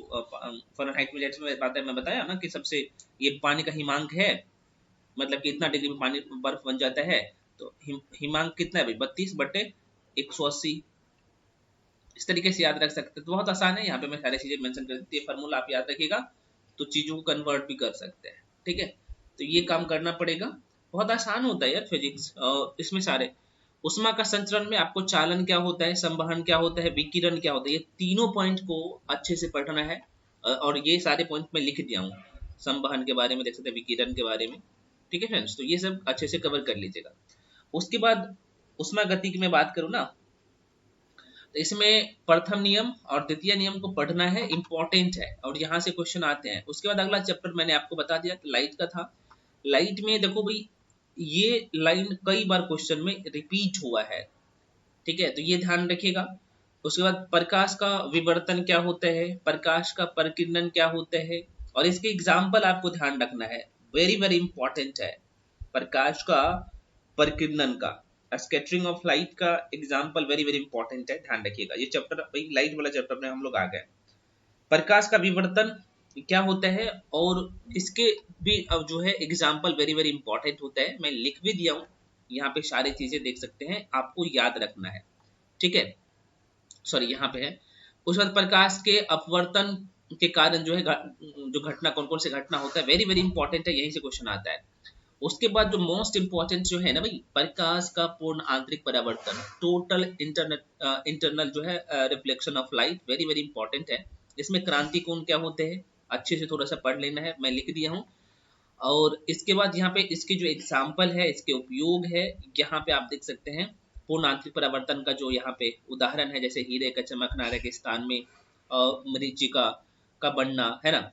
फ़ारेनहाइट में जैसे मैं बताया ना कि सबसे ये पानी का हिमांक है, मतलब कि इतना डिग्री में पानी बर्फ बन जाता है। तो हिमांक कितना है भाई, 32 बटे 180, इस तरीके से याद रख सकते हैं। तो बहुत आसान है, यहाँ पे मैं सारी चीजें मेंशन कर दी, ये फार्मूला आप याद रखिएगा तो चीजों को कन्वर्ट भी कर सकते हैं, ठीक है। तो ये काम करना पड़ेगा, बहुत आसान होता है यार फिजिक्स। इसमें सारे उष्मा का संचरण में आपको चालन क्या होता है, संवहन क्या होता है, विकिरण क्या होता है, ये तीनों पॉइंट को अच्छे से पढ़ना है। और ये सारे पॉइंट मैं लिख दिया हूँ, संवहन के बारे में देख सकते हैं, विकिरण के बारे में, ठीक है फ्रेंड्स। तो ये सब अच्छे से कवर कर लीजिएगा। उसके बाद उष्मा गति की मैं बात करूँ ना, तो इसमें प्रथम नियम और द्वितीय नियम को पढ़ना है, इंपॉर्टेंट है, और यहाँ से क्वेश्चन आते हैं। उसके बाद अगला चैप्टर मैंने आपको बता दिया लाइट का था। लाइट में देखो भाई, ये लाइन कई बार क्वेश्चन में रिपीट हुआ है, ठीक है, तो ये ध्यान रखिएगा। उसके बाद प्रकाश का विवर्तन क्या होता है, प्रकाश का परिकिरणन क्या होता है, और इसके एग्जाम्पल आपको ध्यान रखना है, वेरी वेरी इंपॉर्टेंट है। प्रकाश का परिकिरणन का, स्कैटरिंग ऑफ लाइट का एग्जाम्पल वेरी वेरी इंपॉर्टेंट है, ध्यान रखिएगा। ये चैप्टर भाई लाइट वाला चैप्टर में हम लोग आ गए। प्रकाश का विवर्तन क्या होता है, और इसके भी अब जो है एग्जाम्पल वेरी वेरी इंपॉर्टेंट होता है, मैं लिख भी दिया हूँ, यहाँ पे सारी चीजें देख सकते हैं, आपको याद रखना है, ठीक है। सॉरी, यहाँ पे है। उस बाद प्रकाश के अपवर्तन के कारण जो है जो घटना, कौन कौन से घटना होता है, वेरी वेरी इंपॉर्टेंट है, यहीं से क्वेश्चन आता है। उसके बाद जो मोस्ट इंपॉर्टेंट जो है ना भाई, प्रकाश का पूर्ण आंतरिक परावर्तन, टोटल इंटरनल जो है reflection of light, very very important है। इसमें क्रांति कोण क्या होते हैं, अच्छे से थोड़ा सा पढ़ लेना है, मैं लिख दिया हूँ। और इसके बाद यहाँ पे इसके जो एग्जाम्पल है, इसके उपयोग है, यहाँ पे आप देख सकते हैं। पूर्ण आंतरिक परावर्तन का जो यहाँ पे उदाहरण है, जैसे हीरे का चमकना, रेगिस्तान में मरीचिका का बनना, है ना,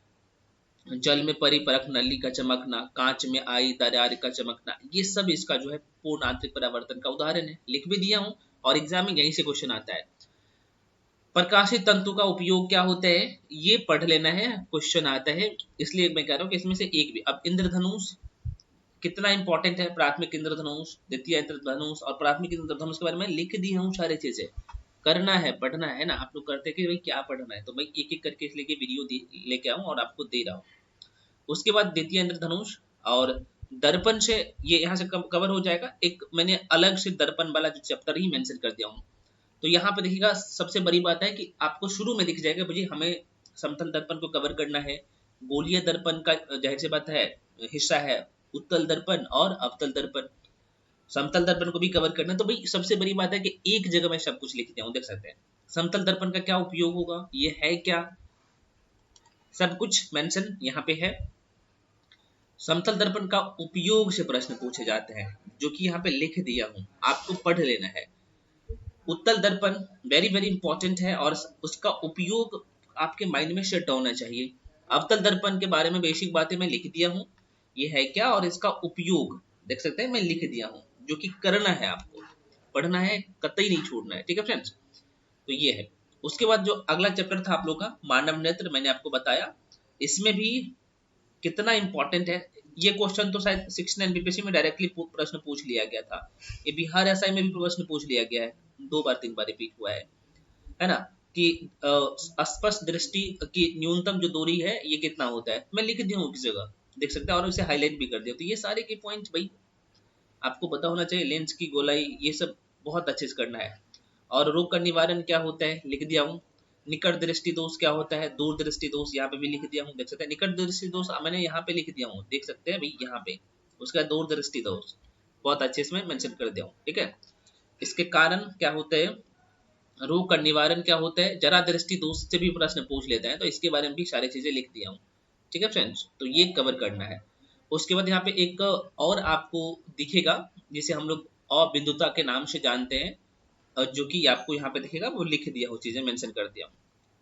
जल में परिपरक नली का चमकना, कांच में आई दरार का चमकना, ये सब इसका जो है पूर्ण आंतरिक परावर्तन का उदाहरण है, लिख भी दिया हूँ। और एग्जाम में यहीं से क्वेश्चन आता है। प्रकाशित तंतु का उपयोग क्या होता है, ये पढ़ लेना है, क्वेश्चन आता है, इसलिए मैं कह रहा हूँ कि इसमें से एक भी। अब इंद्रधनुष कितना इंपॉर्टेंट है, प्राथमिक इंद्रधनुष, द्वितीय इंद्रधनुष और प्राथमिक इंद्रधनुष के बारे में लिख दी हूँ सारी चीजें, करना है, पढ़ना है ना। आप लोग करते कि भाई क्या पढ़ना है, तो भाई एक एक करके इसलिए वीडियो लेके आऊँ और आपको दे रहा हूँ। उसके बाद द्वितीय इंद्रधनुष और दर्पण से ये यहाँ से कवर हो जाएगा। एक मैंने अलग से दर्पण वाला जो चैप्टर ही मेंशन कर दिया हूँ। तो यहाँ पे देखिएगा, सबसे बड़ी बात है कि आपको शुरू में दिख जाएगा भाई हमें समतल दर्पण को कवर करना है, गोलीय दर्पण का जाहिर सी बात है हिस्सा है, उत्तल दर्पण और अवतल दर्पण, समतल दर्पण को भी कवर करना है। तो भाई सबसे बड़ी बात है कि एक जगह में सब कुछ लिख दिया हूँ, देख सकते हैं। समतल दर्पण का क्या उपयोग होगा, ये है क्या, सब कुछ मेंशन यहाँ पे है। समतल दर्पण का उपयोग से प्रश्न पूछे जाते हैं, जो कि यहाँ पे लिख दिया हूँ, आपको पढ़ लेना है। उत्तल दर्पण वेरी वेरी इंपॉर्टेंट है और उसका उपयोग आपके माइंड में सेट होना चाहिए। अवतल दर्पण के बारे में बेसिक बातें मैं लिख दिया हूँ, ये है क्या और इसका उपयोग देख सकते हैं, मैं लिख दिया हूँ, जो कि करना है, आपको पढ़ना है, कतई नहीं छोड़ना है, ठीक है फ्रेंड्स। तो ये है। उसके बाद जो अगला चैप्टर था आप लोग का मानव नेत्र, मैंने आपको बताया, इसमें भी कितना इंपॉर्टेंट है। ये क्वेश्चन तो शायद 69 बीपीएससी में डायरेक्टली प्रश्न पूछ लिया गया था, ये बिहार एसआई में भी प्रश्न पूछ लिया गया है, 2 बार 3 बार रिपीट हुआ है ना, कि स्पष्ट दृष्टि की न्यूनतम जो दूरी है ये कितना होता है, मैं लिख दिया हूँ किस जगह, देख सकते हैं, और इसे हाईलाइट भी कर दिया। तो ये सारे के पॉइंट भाई आपको पता होना चाहिए, लेंस की गोलाई, ये सब बहुत अच्छे से करना है। और रोग का निवारण क्या होता है, लिख दिया हूँ। निकट दृष्टि दोष क्या होता है, दूर दृष्टि दोष यहाँ पे भी लिख दिया हूँ, देख सकते हैं। निकट दृष्टि दोष मैंने यहाँ पे लिख दिया हूँ, देख सकते हैं भाई यहाँ पे। उसका दूर दृष्टि दोष बहुत अच्छे से मैं मेंशन कर दिया हूँ, ठीक है। इसके कारण क्या होते हैं, रोग का निवारण क्या होता है, जरा दृष्टि दोष से भी प्रश्न पूछ लेते हैं, तो इसके बारे में भी सारी चीजें लिख दिया हूँ, ठीक है फ्रेंड्स। तो ये कवर करना है। उसके बाद यहाँ पे एक और आपको दिखेगा, जिसे हम लोग अबिंदुता के नाम से जानते हैं, जो कि आपको यहाँ पे दिखेगा, वो लिख दिया हो, चीजें मेंशन कर दिया हूँ,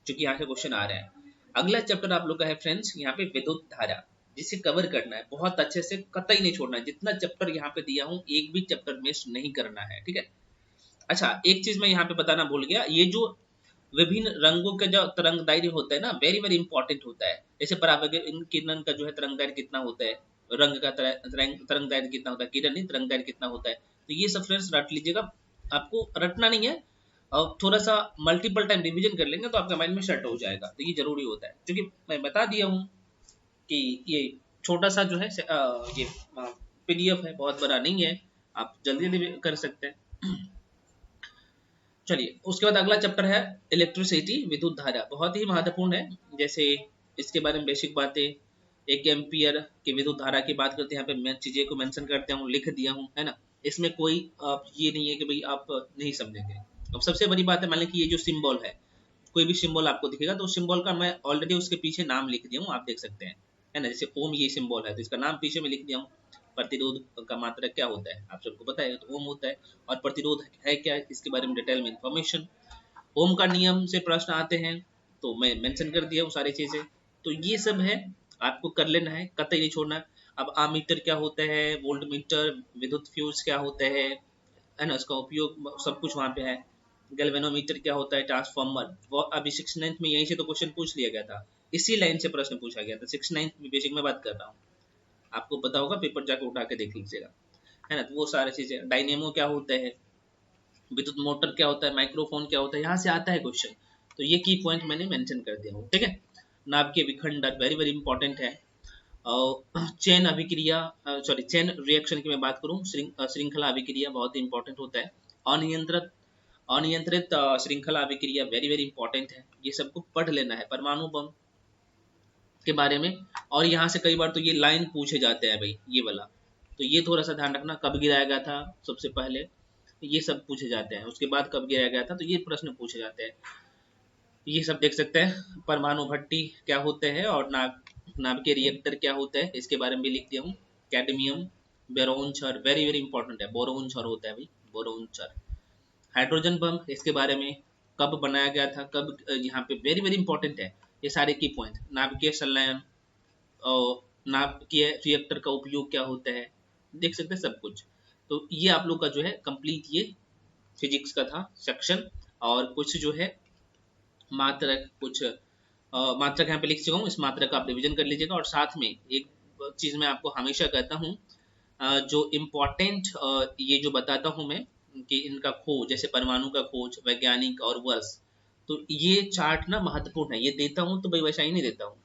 जो कि यहाँ से क्वेश्चन आ रहा है। अगला चैप्टर आप लोग का है फ्रेंड्स, यहाँ पे विद्युत धारा, जिसे कवर करना है बहुत अच्छे से, कतई नहीं छोड़ना है। जितना चैप्टर यहाँ पे दिया हूँ एक भी चैप्टर मिस नहीं करना है, ठीक है। अच्छा, एक चीज मैं यहाँ पे बताना भूल गया, ये जो विभिन्न रंगों के जो तरंगदैर्घ्य होता है ना, वेरी वेरी इंपॉर्टेंट होता है। जैसे पराबैंगनी किरण का जो है तरंगदैर्घ्य कितना होता है, रंग का तरंगदैर्घ्य कितना होता है, किरण नहीं तरंगदैर्घ्य कितना होता है, तो ये सब फ्रेंड्स रट लीजिएगा, आपको रटना नहीं है, और थोड़ा सा मल्टीपल टाइम रिवीजन कर लेंगे तो आपका माइंड में सेट हो जाएगा, तो ये जरूरी होता है। क्योंकि मैं बता दिया हूँ कि ये छोटा सा जो है ये पीडीएफ है, बहुत बड़ा नहीं है, आप जल्दी जल्दी कर सकते हैं। चलिए, उसके बाद अगला चैप्टर है इलेक्ट्रिसिटी, विद्युत धारा, बहुत ही महत्वपूर्ण है। जैसे इसके बारे में बेसिक बातें, 1 एम्पियर की विद्युत धारा की बात करते हैं, यहाँ पे मैं चीजें को मेंशन करते हूँ, लिख दिया हूँ, है ना। इसमें कोई आप ये नहीं है कि भाई आप नहीं समझेंगे। अब सबसे बड़ी बात है, मान लीजिए ये जो सिंबल है, कोई भी सिंबल आपको दिखेगा तो सिंबल का मैं ऑलरेडी उसके पीछे नाम लिख दिया हूँ, आप देख सकते हैं, है ना। जैसे ओम ये सिंबल है तो इसका नाम पीछे में लिख दिया हूँ। प्रतिरोध का मात्रा क्या होता है आप सबको पता है, तो ओम होता है। और प्रतिरोध है क्या, इसके बारे में डिटेल में इंफॉर्मेशन, ओम का नियम से प्रश्न आते हैं, तो मैं मेंशन कर दिया हूँ सारी चीजें। तो ये सब है, आपको कर लेना है, कतई नहीं छोड़ना है। अब आमीटर क्या होता है, वोल्ट मीटर, विद्युत फ्यूज क्या होता है ना, उसका उपयोग सब कुछ वहाँ पे है। गैल्वेनोमीटर क्या होता है, ट्रांसफार्मर, वो अभी 69 में यहीं से तो क्वेश्चन पूछ लिया गया था, इसी लाइन से प्रश्न पूछा गया था, 69 में बेसिक में बात कर रहा हूँ, आपको पता होगा, पेपर जाकर उठा के देख लीजिएगा, है ना। तो वो सारी चीजें, डायनेमो क्या होता है, विद्युत मोटर क्या होता है, माइक्रोफोन क्या होता है, यहाँ से आता है क्वेश्चन। तो ये की पॉइंट मैंने मेंशन कर दिया हूँ, ठीक है। नाभ के विखंडन वेरी वेरी इंपॉर्टेंट है। चेन अभिक्रिया, सॉरी चेन रिएक्शन की मैं बात करूँ, श्रृंखला अभिक्रिया बहुत इंपॉर्टेंट होता है। अनियंत्रित अनियंत्रित श्रृंखला अभिक्रिया वेरी वेरी इंपॉर्टेंट है, ये सबको पढ़ लेना है परमाणु बम के बारे में। और यहाँ से कई बार तो ये लाइन पूछे जाते हैं भाई, ये वाला, तो ये थोड़ा सा ध्यान रखना, कब गिराया गया था सबसे पहले, ये सब पूछे जाते हैं। उसके बाद कब गिराया गया था, तो ये प्रश्न पूछे जाते हैं। ये सब देख सकते हैं। परमाणु भट्टी क्या होते हैं और नाभिकीय रिएक्टर क्या होता है, इसके बारे में भी लिख दिया हूँ। कैडमियम, बोरोन क्षार वेरी वेरी इंपॉर्टेंट है, बोरोन क्षार होता है भाई, बोरोन क्षार। हाइड्रोजन बम, इसके बारे में कब बनाया गया था, कब, यहाँ पे वेरी वेरी इंपॉर्टेंट है ये सारे की पॉइंट। नाभिकीय संलयन और नाभिकीय रिएक्टर का उपयोग क्या होता है, देख सकते हैं सब कुछ। तो ये आप लोग का जो है कंप्लीट ये फिजिक्स का था सेक्शन। और कुछ जो है मात्रक, कुछ मात्रक यहाँ पे लिख चुका हूँ, इस मात्रक का आप रिविजन कर लीजिएगा। और साथ में एक चीज मैं आपको हमेशा कहता हूँ, जो इम्पोर्टेंट ये जो बताता हूँ मैं कि इनका खोज, जैसे परमाणु का खोज, वैज्ञानिक और वर्ष, तो ये चार्ट ना महत्वपूर्ण है, ये देता हूँ तो भाई वैसा ही नहीं देता हूँ,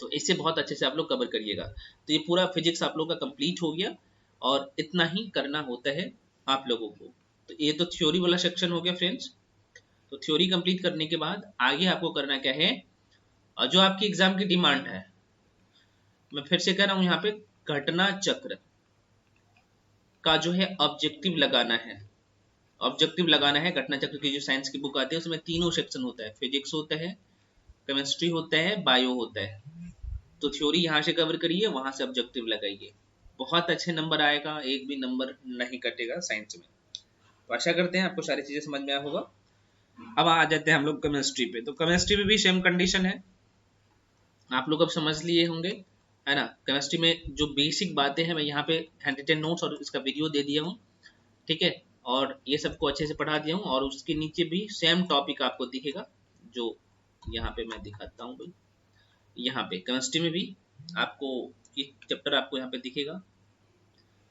तो इससे बहुत अच्छे से आप लोग कवर करिएगा। तो ये पूरा फिजिक्स आप लोग का कंप्लीट हो गया, और इतना ही करना होता है आप लोगों को। तो ये तो थ्योरी वाला सेक्शन हो गया फ्रेंड्स। तो थ्योरी कंप्लीट करने के बाद आगे आपको करना क्या है, जो आपकी एग्जाम की डिमांड है, मैं फिर से कह रहा हूँ यहाँ पे, घटना चक्र का जो है ऑब्जेक्टिव लगाना है। ऑब्जेक्टिव लगाना है घटना चक्र की, जो साइंस की बुक आती है उसमें तीनों सेक्शन होता है, फिजिक्स होता है, केमिस्ट्री होता है, बायो होता है। तो थ्योरी यहाँ से कवर करिए, वहां से ऑब्जेक्टिव लगाइए, बहुत अच्छे नंबर आएगा, एक भी नंबर नहीं कटेगा साइंस में। तो आशा करते हैं आपको सारी चीजें समझ में आया होगा। अब आ जाते हैं हम लोग केमिस्ट्री पे। तो केमिस्ट्री में भी सेम कंडीशन है, आप लोग अब समझ लिए होंगे, है ना। केमिस्ट्री में जो बेसिक बातें हैं मैं यहाँ पे हैंडरिटन नोट्स और इसका वीडियो दे दिया हूँ, ठीक है। और ये सबको अच्छे से पढ़ा दिया हूँ, और उसके नीचे भी सेम टॉपिक आपको दिखेगा, जो यहाँ पे मैं दिखाता हूँ भाई। यहाँ पे केमिस्ट्री में भी आपको ये चैप्टर आपको यहाँ पे दिखेगा,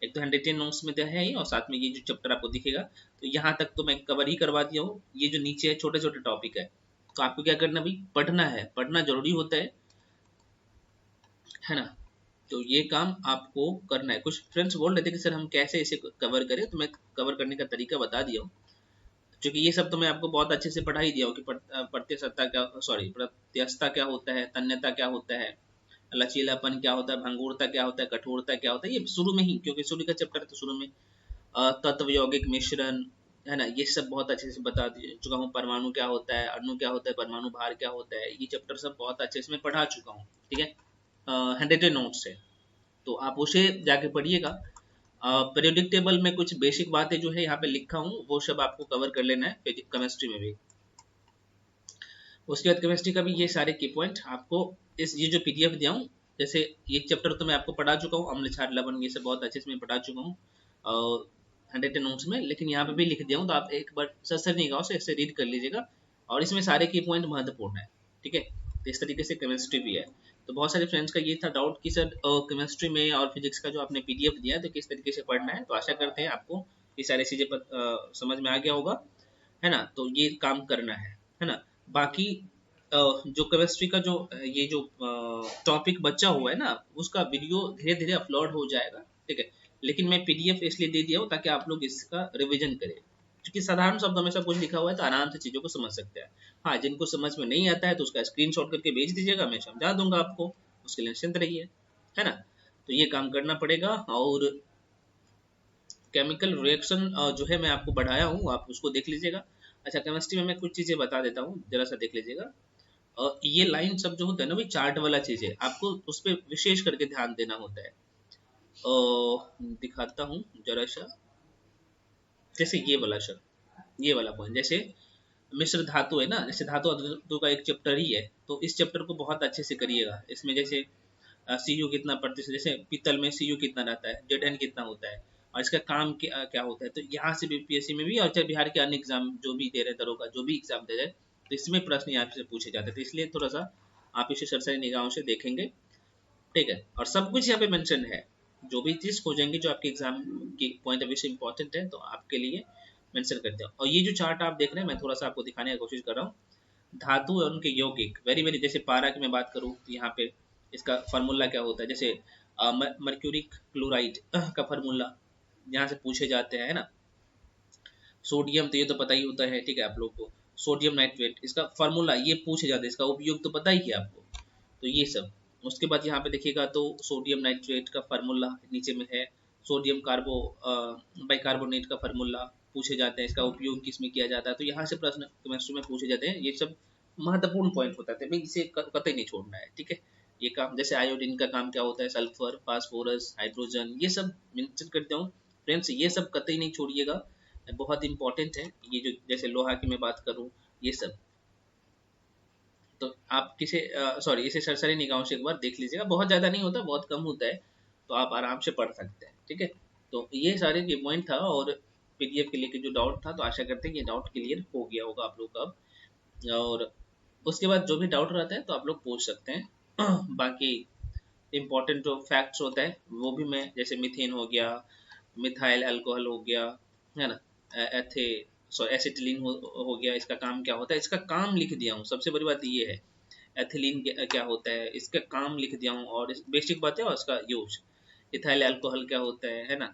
एक तो हैंडरिटन नोट्स में है ही, और साथ में ये जो चैप्टर आपको दिखेगा। तो यहाँ तक तो मैं कवर ही करवा दिया हूँ, ये जो नीचे है छोटे छोटे टॉपिक है, तो आपको क्या करना भाई, पढ़ना है, पढ़ना जरूरी होता है ना। तो ये काम आपको करना है। कुछ फ्रेंड्स बोल रहे थे कि सर हम कैसे इसे कवर करें, तो मैं कवर करने का तरीका बता दिया हूँ, क्योंकि ये सब तो मैं आपको बहुत अच्छे से पढ़ा ही दिया हूँ कि प्रत्यक्षता क्या, सॉरी प्रत्यक्षता क्या होता है, तन्यता क्या होता है, लचीलापन क्या होता है, भंगुरता क्या होता है, कठोरता क्या होता है, ये शुरू में ही, क्योंकि शुरू का चैप्टर है तो शुरू में तत्व यौगिक मिश्रण, है ना, ये सब बहुत अच्छे से बता चुका हूँ। परमाणु क्या होता है, अणु क्या होता है, परमाणु भार क्या होता है, ये चैप्टर सब बहुत अच्छे से मैं पढ़ा चुका हूँ, ठीक है, हैंडरिटन नोट से। तो आप उसे जाके पढ़िएगा। पीरियोडिक टेबल में कुछ बेसिक बातें जो है यहाँ पे लिखा हूँ, वो सब आपको कवर कर लेना है केमिस्ट्री में भी। उसके बाद केमिस्ट्री का भी ये सारे की पॉइंट आपको इस ये जो पीडीएफ दिया हूँ, जैसे ये चैप्टर तो मैं आपको पढ़ा चुका हूँ, अम्ल क्षार लवण, ये सब बहुत अच्छे से मैं पढ़ा चुका हूँ और हैंडरिटन नोट्स में, लेकिन यहाँ पे भी लिख दिया हूँ, तो आप एक बार सर नहीं गाँव से ऐसे रीड कर लीजिएगा, और इसमें सारे की पॉइंट महत्वपूर्ण है, ठीक है। तो इस तरीके से केमिस्ट्री भी है। तो बहुत सारे फ्रेंड्स का ये था डाउट कि सर केमिस्ट्री में और फिजिक्स का जो आपने पीडीएफ दिया है तो किस तरीके से पढ़ना है, तो आशा करते हैं आपको ये सारी चीजें समझ में आ गया होगा, है ना। तो ये काम करना है ना। बाकी जो केमिस्ट्री का जो ये जो टॉपिक बचा हुआ है ना, उसका वीडियो धीरे धीरे अपलोड हो जाएगा, ठीक है। लेकिन मैं पीडीएफ इसलिए दे दिया हूँ ताकि आप लोग इसका रिवीजन करें, क्योंकि साधारण शब्दों में सब कुछ लिखा हुआ है तो आराम से चीजों को समझ सकते हैं। हाँ, जिनको समझ में नहीं आता है तो उसका स्क्रीनशॉट करके भेज दीजिएगा, मैं समझा दूंगा आपको, उसके लिए निश्चिंत रहिए, है ना। तो ये काम करना पड़ेगा। और केमिकल रिएक्शन जो है मैं आपको बढ़ाया हूँ, आप उसको देख लीजिएगा। अच्छा, केमिस्ट्री में मैं कुछ चीजें बता देता हूँ, जरा सा देख लीजिएगा। ये लाइन सब जो होता है ना भाई, चार्ट वाला चीज है, आपको उस पर विशेष करके ध्यान देना होता है। दिखाता हूँ जरा सा, जैसे ये वाला सर, ये वाला पॉइंट, जैसे मिश्र धातु है ना, जैसे धातु अधातु का एक चैप्टर ही है, तो इस चैप्टर को बहुत अच्छे से करिएगा। इसमें जैसे सीयू कितना प्रतिशत, जैसे पीतल में सीयू कितना रहता है, जेडन कितना होता है, और इसका काम क्या होता है। तो यहाँ से बीपीएससी में भी और चाहे बिहार के अन्य एग्जाम जो भी दे रहे हैं, दरों का जो भी एग्जाम दे रहे हैं, तो इसमें प्रश्न यहाँ से पूछे जाते हैं। तो इसलिए थोड़ा सा आप इसे सरसरी निगाहों से देखेंगे, ठीक है। और सब कुछ यहाँ पे मेंशन है, जो भी चीज खोजेंगे जो आपके एग्जाम की पॉइंट ऑफ व्यू से इंपॉर्टेंट है, तो आपके लिए मेंशन करते हैं। और ये जो चार्ट आप देख रहे हैं, मैं थोड़ा सा आपको दिखाने की कोशिश कर रहा हूँ। धातु और उनके यौगिक, वेरी वेरी, जैसे पारा की मैं बात करूँ तो यहाँ पे इसका फार्मूला क्या होता है, जैसे मर्क्यूरिक क्लोराइड का फार्मूला यहाँ से पूछे जाते हैं, है ना। सोडियम तो ये तो पता ही होता है, ठीक है, आप लोग को सोडियम नाइट्रेट इसका फार्मूला ये पूछे जाते हैं, इसका उपयोग तो पता ही है आपको। तो ये सब, उसके बाद यहाँ पे देखिएगा तो सोडियम नाइट्रेट का फार्मूला नीचे में है, सोडियम बाइकार्बोनेट का फार्मूला पूछे जाते हैं, इसका उपयोग किसमें किया जाता है। तो यहाँ से प्रश्न केमिस्ट्री में पूछे जाते हैं, ये सब महत्वपूर्ण पॉइंट होता है, इसे कतई नहीं छोड़ना है, ठीक है। ये काम जैसे आयोडीन का काम क्या होता है, सल्फर, फास्फोरस, हाइड्रोजन, ये सब मेंशन करता हूँ फ्रेंड्स, ये सब कतई नहीं छोड़िएगा, बहुत इंपॉर्टेंट है। ये जो जैसे लोहा की मैं बात करूँ, ये सब तो आप किसे सॉरी इसे सरसरी निगाहों से एक बार देख लीजिएगा, बहुत ज़्यादा नहीं होता, बहुत कम होता है, तो आप आराम से पढ़ सकते हैं, ठीक है। तो ये सारे ये पॉइंट था, और पीडीएफ के लिए जो डाउट था, तो आशा करते हैं ये डाउट क्लियर हो गया होगा आप लोग का अब। और उसके बाद जो भी डाउट रहता है तो आप लोग पूछ सकते हैं बाकी इम्पोर्टेंट जो फैक्ट्स होता है वो भी मैं, जैसे मीथेन हो गया, मिथाइल अल्कोहल हो गया, है ना, एथे एसिटिलीन हो गया, इसका काम क्या होता है, इसका काम लिख दिया हूँ, सबसे बड़ी बात ये है। एथिलीन क्या होता है, इसका काम लिख दिया हूँ, और बेसिक बात है, और इसका यूज। इथाइल अल्कोहल क्या होता है ना,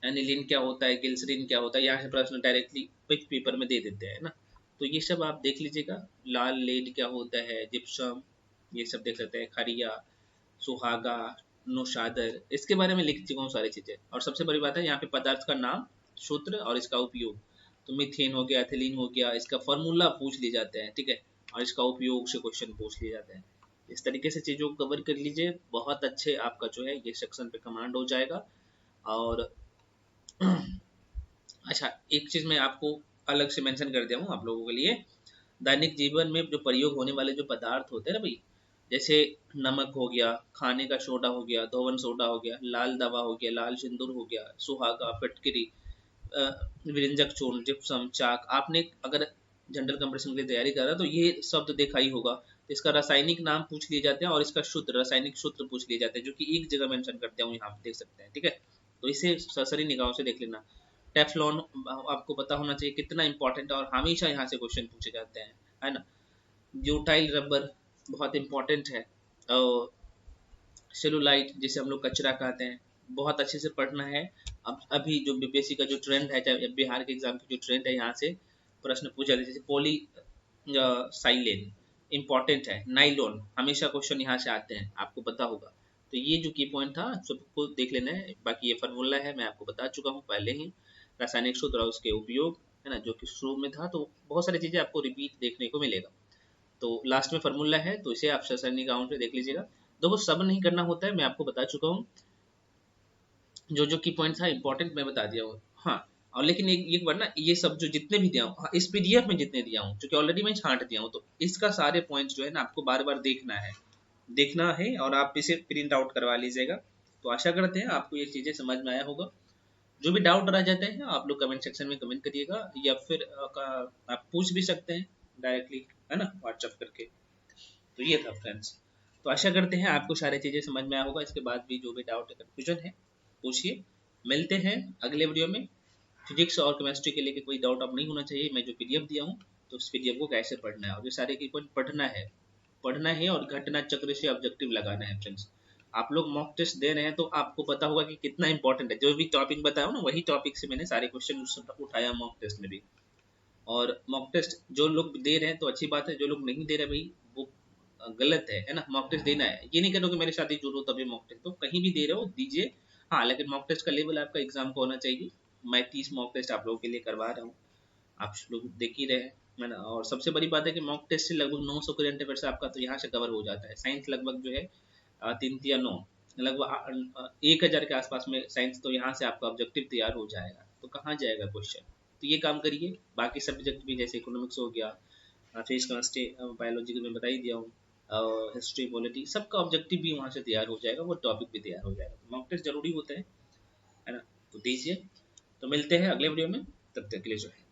एनिलीन क्या होता है, ग्लिसरीन क्या होता है, यहाँ से प्रश्न डायरेक्टली पेपर में दे देते हैं ना। तो ये सब आप देख लीजिएगा। लाल लेड क्या होता है, जिप्सम, ये सब देख सकते हैं, खरिया, सुहागा, नौशादर, इसके बारे में लिख चुका हूँ सारी चीज़ें। और सबसे बड़ी बात है यहाँ पे पदार्थ का नाम, सूत्र और इसका उपयोग। तो मीथेन हो गया, एथिलीन हो गया, इसका फॉर्मूला पूछ लिए जाते हैं, ठीक है, और इसका उपयोग से क्वेश्चन पूछ लिए जाते हैं। इस तरीके से चीज़ों को कवर कर लीजिए, बहुत अच्छे आपका जो है ये सेक्शन पे कमांड हो जाएगा। और अच्छा, एक चीज़ मैं आपको अलग से मेंशन कर दिया हूँ आप लोगों के लिए, दैनिक जीवन में जो प्रयोग होने वाले जो पदार्थ होते हैं ना भाई, जैसे नमक हो गया, खाने का सोडा हो गया, धोवन सोडा हो गया, लाल दवा हो गया, लाल सिंदूर हो गया, सुहागा, फटकरी, विरंजक चूर्ण, जिप्सम, चाक, आपने अगर जनरल कंपटीशन की तैयारी कर रहा है तो ये शब्द देखा ही होगा। तो इसका रासायनिक नाम पूछ लिए जाते हैं, और इसका सूत्र, रासायनिक सूत्र पूछ लिए जाते हैं, जो कि एक जगह मेंशन करते हैं, यहाँ पे देख सकते हैं, ठीक है। तो इसे सरसरी निगाहों से देख लेना। टेफ्लॉन आपको पता होना चाहिए कितना इंपॉर्टेंट है, और हमेशा यहाँ से क्वेश्चन पूछे जाते हैं, है ना। ब्यूटाइल रबर बहुत इंपॉर्टेंट है, और सेलुलाइट जिसे हम लोग कचरा कहते हैं, बहुत अच्छे से पढ़ना है। अब अभी जो बीपीएससी का जो ट्रेंड है, चाहे बिहार के एग्जाम की जो ट्रेंड है, यहाँ से प्रश्न पूछा जाता है, जैसे पॉली साइलेन इंपॉर्टेंट है, नाइलॉन हमेशा क्वेश्चन यहाँ से आते हैं, आपको पता होगा। तो ये जो की पॉइंट था सबको देख लेना है। बाकी ये फार्मूला है, मैं आपको बता चुका हूँ पहले ही, रासायनिक सूत्र और उसके उपयोग, है ना, जो कि शुरू में था। तो बहुत सारी चीज़ें आपको रिपीट देखने को मिलेगा। तो लास्ट में फार्मूला है, तो इसे आप सरसरनी काउंट से देख लीजिएगा। देखो सब नहीं करना होता है, मैं आपको बता चुका हूँ, जो जो की पॉइंट था इंपॉर्टेंट मैं बता दिया हूँ। हाँ, और लेकिन एक बार ना, ये सब जो जितने भी दिया हूँ, हाँ, इस पीडीएफ में जितने दिया हूँ, क्योंकि ऑलरेडी मैं छांट दिया हूँ, तो इसका सारे पॉइंट जो है ना आपको बार बार देखना है, और आप इसे प्रिंट आउट करवा लीजिएगा। तो आशा करते हैं आपको ये चीज़ें समझ में आया होगा। जो भी डाउट रह जाते हैं आप लोग कमेंट सेक्शन में कमेंट करिएगा, या फिर आप पूछ भी सकते हैं डायरेक्टली, है ना, व्हाट्सएप करके। तो ये था फ्रेंड्स। तो आशा करते हैं आपको सारी चीज़ें समझ में आया होगा। इसके बाद भी जो भी डाउट है, कन्फ्यूजन है, पूछिए। मिलते हैं अगले वीडियो में। फिजिक्स और केमिस्ट्री के लिए कोई डाउट अब नहीं होना चाहिए। मैं जो पीडीएफ दिया हूँ, तो उस पीडीएफ को कैसे पढ़ना है, और ये सारे की पॉइंट पढ़ना है, और घटना चक्र से ऑब्जेक्टिव लगाना है फ्रेंड्स। आप लोग मॉक टेस्ट दे रहे हैं तो आपको पता होगा कि कितना इंपॉर्टेंट है। जो भी टॉपिक बताया ना, वही टॉपिक से मैंने सारे क्वेश्चन उठाया मॉक टेस्ट में भी। और मॉक टेस्ट जो लोग दे रहे हैं तो अच्छी बात है, जो लोग नहीं दे रहे भाई वो गलत है ना। मॉक टेस्ट देना है, ये नहीं करो कि मेरे साथ ही जुड़ो तभी मॉक टेस्ट, तो कहीं भी दे रहे हो दीजिए। हाँ, लेकिन मॉक टेस्ट का लेवल आपका एग्जाम को होना चाहिए। मैं 30 मॉक टेस्ट आप लोगों के लिए करवा रहा हूँ, आप लोग देख ही रहे हैं, है ना। और सबसे बड़ी बात है कि मॉक टेस्ट से लगभग 900 करंट अफेयर्स आपका तो यहाँ से कवर हो जाता है। साइंस लगभग जो है 3 या 9, लगभग 1000 के आसपास में साइंस, तो यहाँ से आपका ऑब्जेक्टिव तैयार हो जाएगा। तो कहाँ जाएगा क्वेश्चन, तो ये काम करिए। बाकी सब्जेक्ट भी जैसे इकोनॉमिक्स हो गया, फिजिक्स, केमिस्ट्री, बायोलॉजी में बता ही दिया हूँ, हिस्ट्री, पॉलिटी, सबका ऑब्जेक्टिव भी वहाँ से तैयार हो जाएगा, वो टॉपिक भी तैयार हो जाएगा। मॉक टेस्ट जरूरी होता है ना। तो दीजिए। तो मिलते हैं अगले वीडियो में, तब तक के लिए जो है।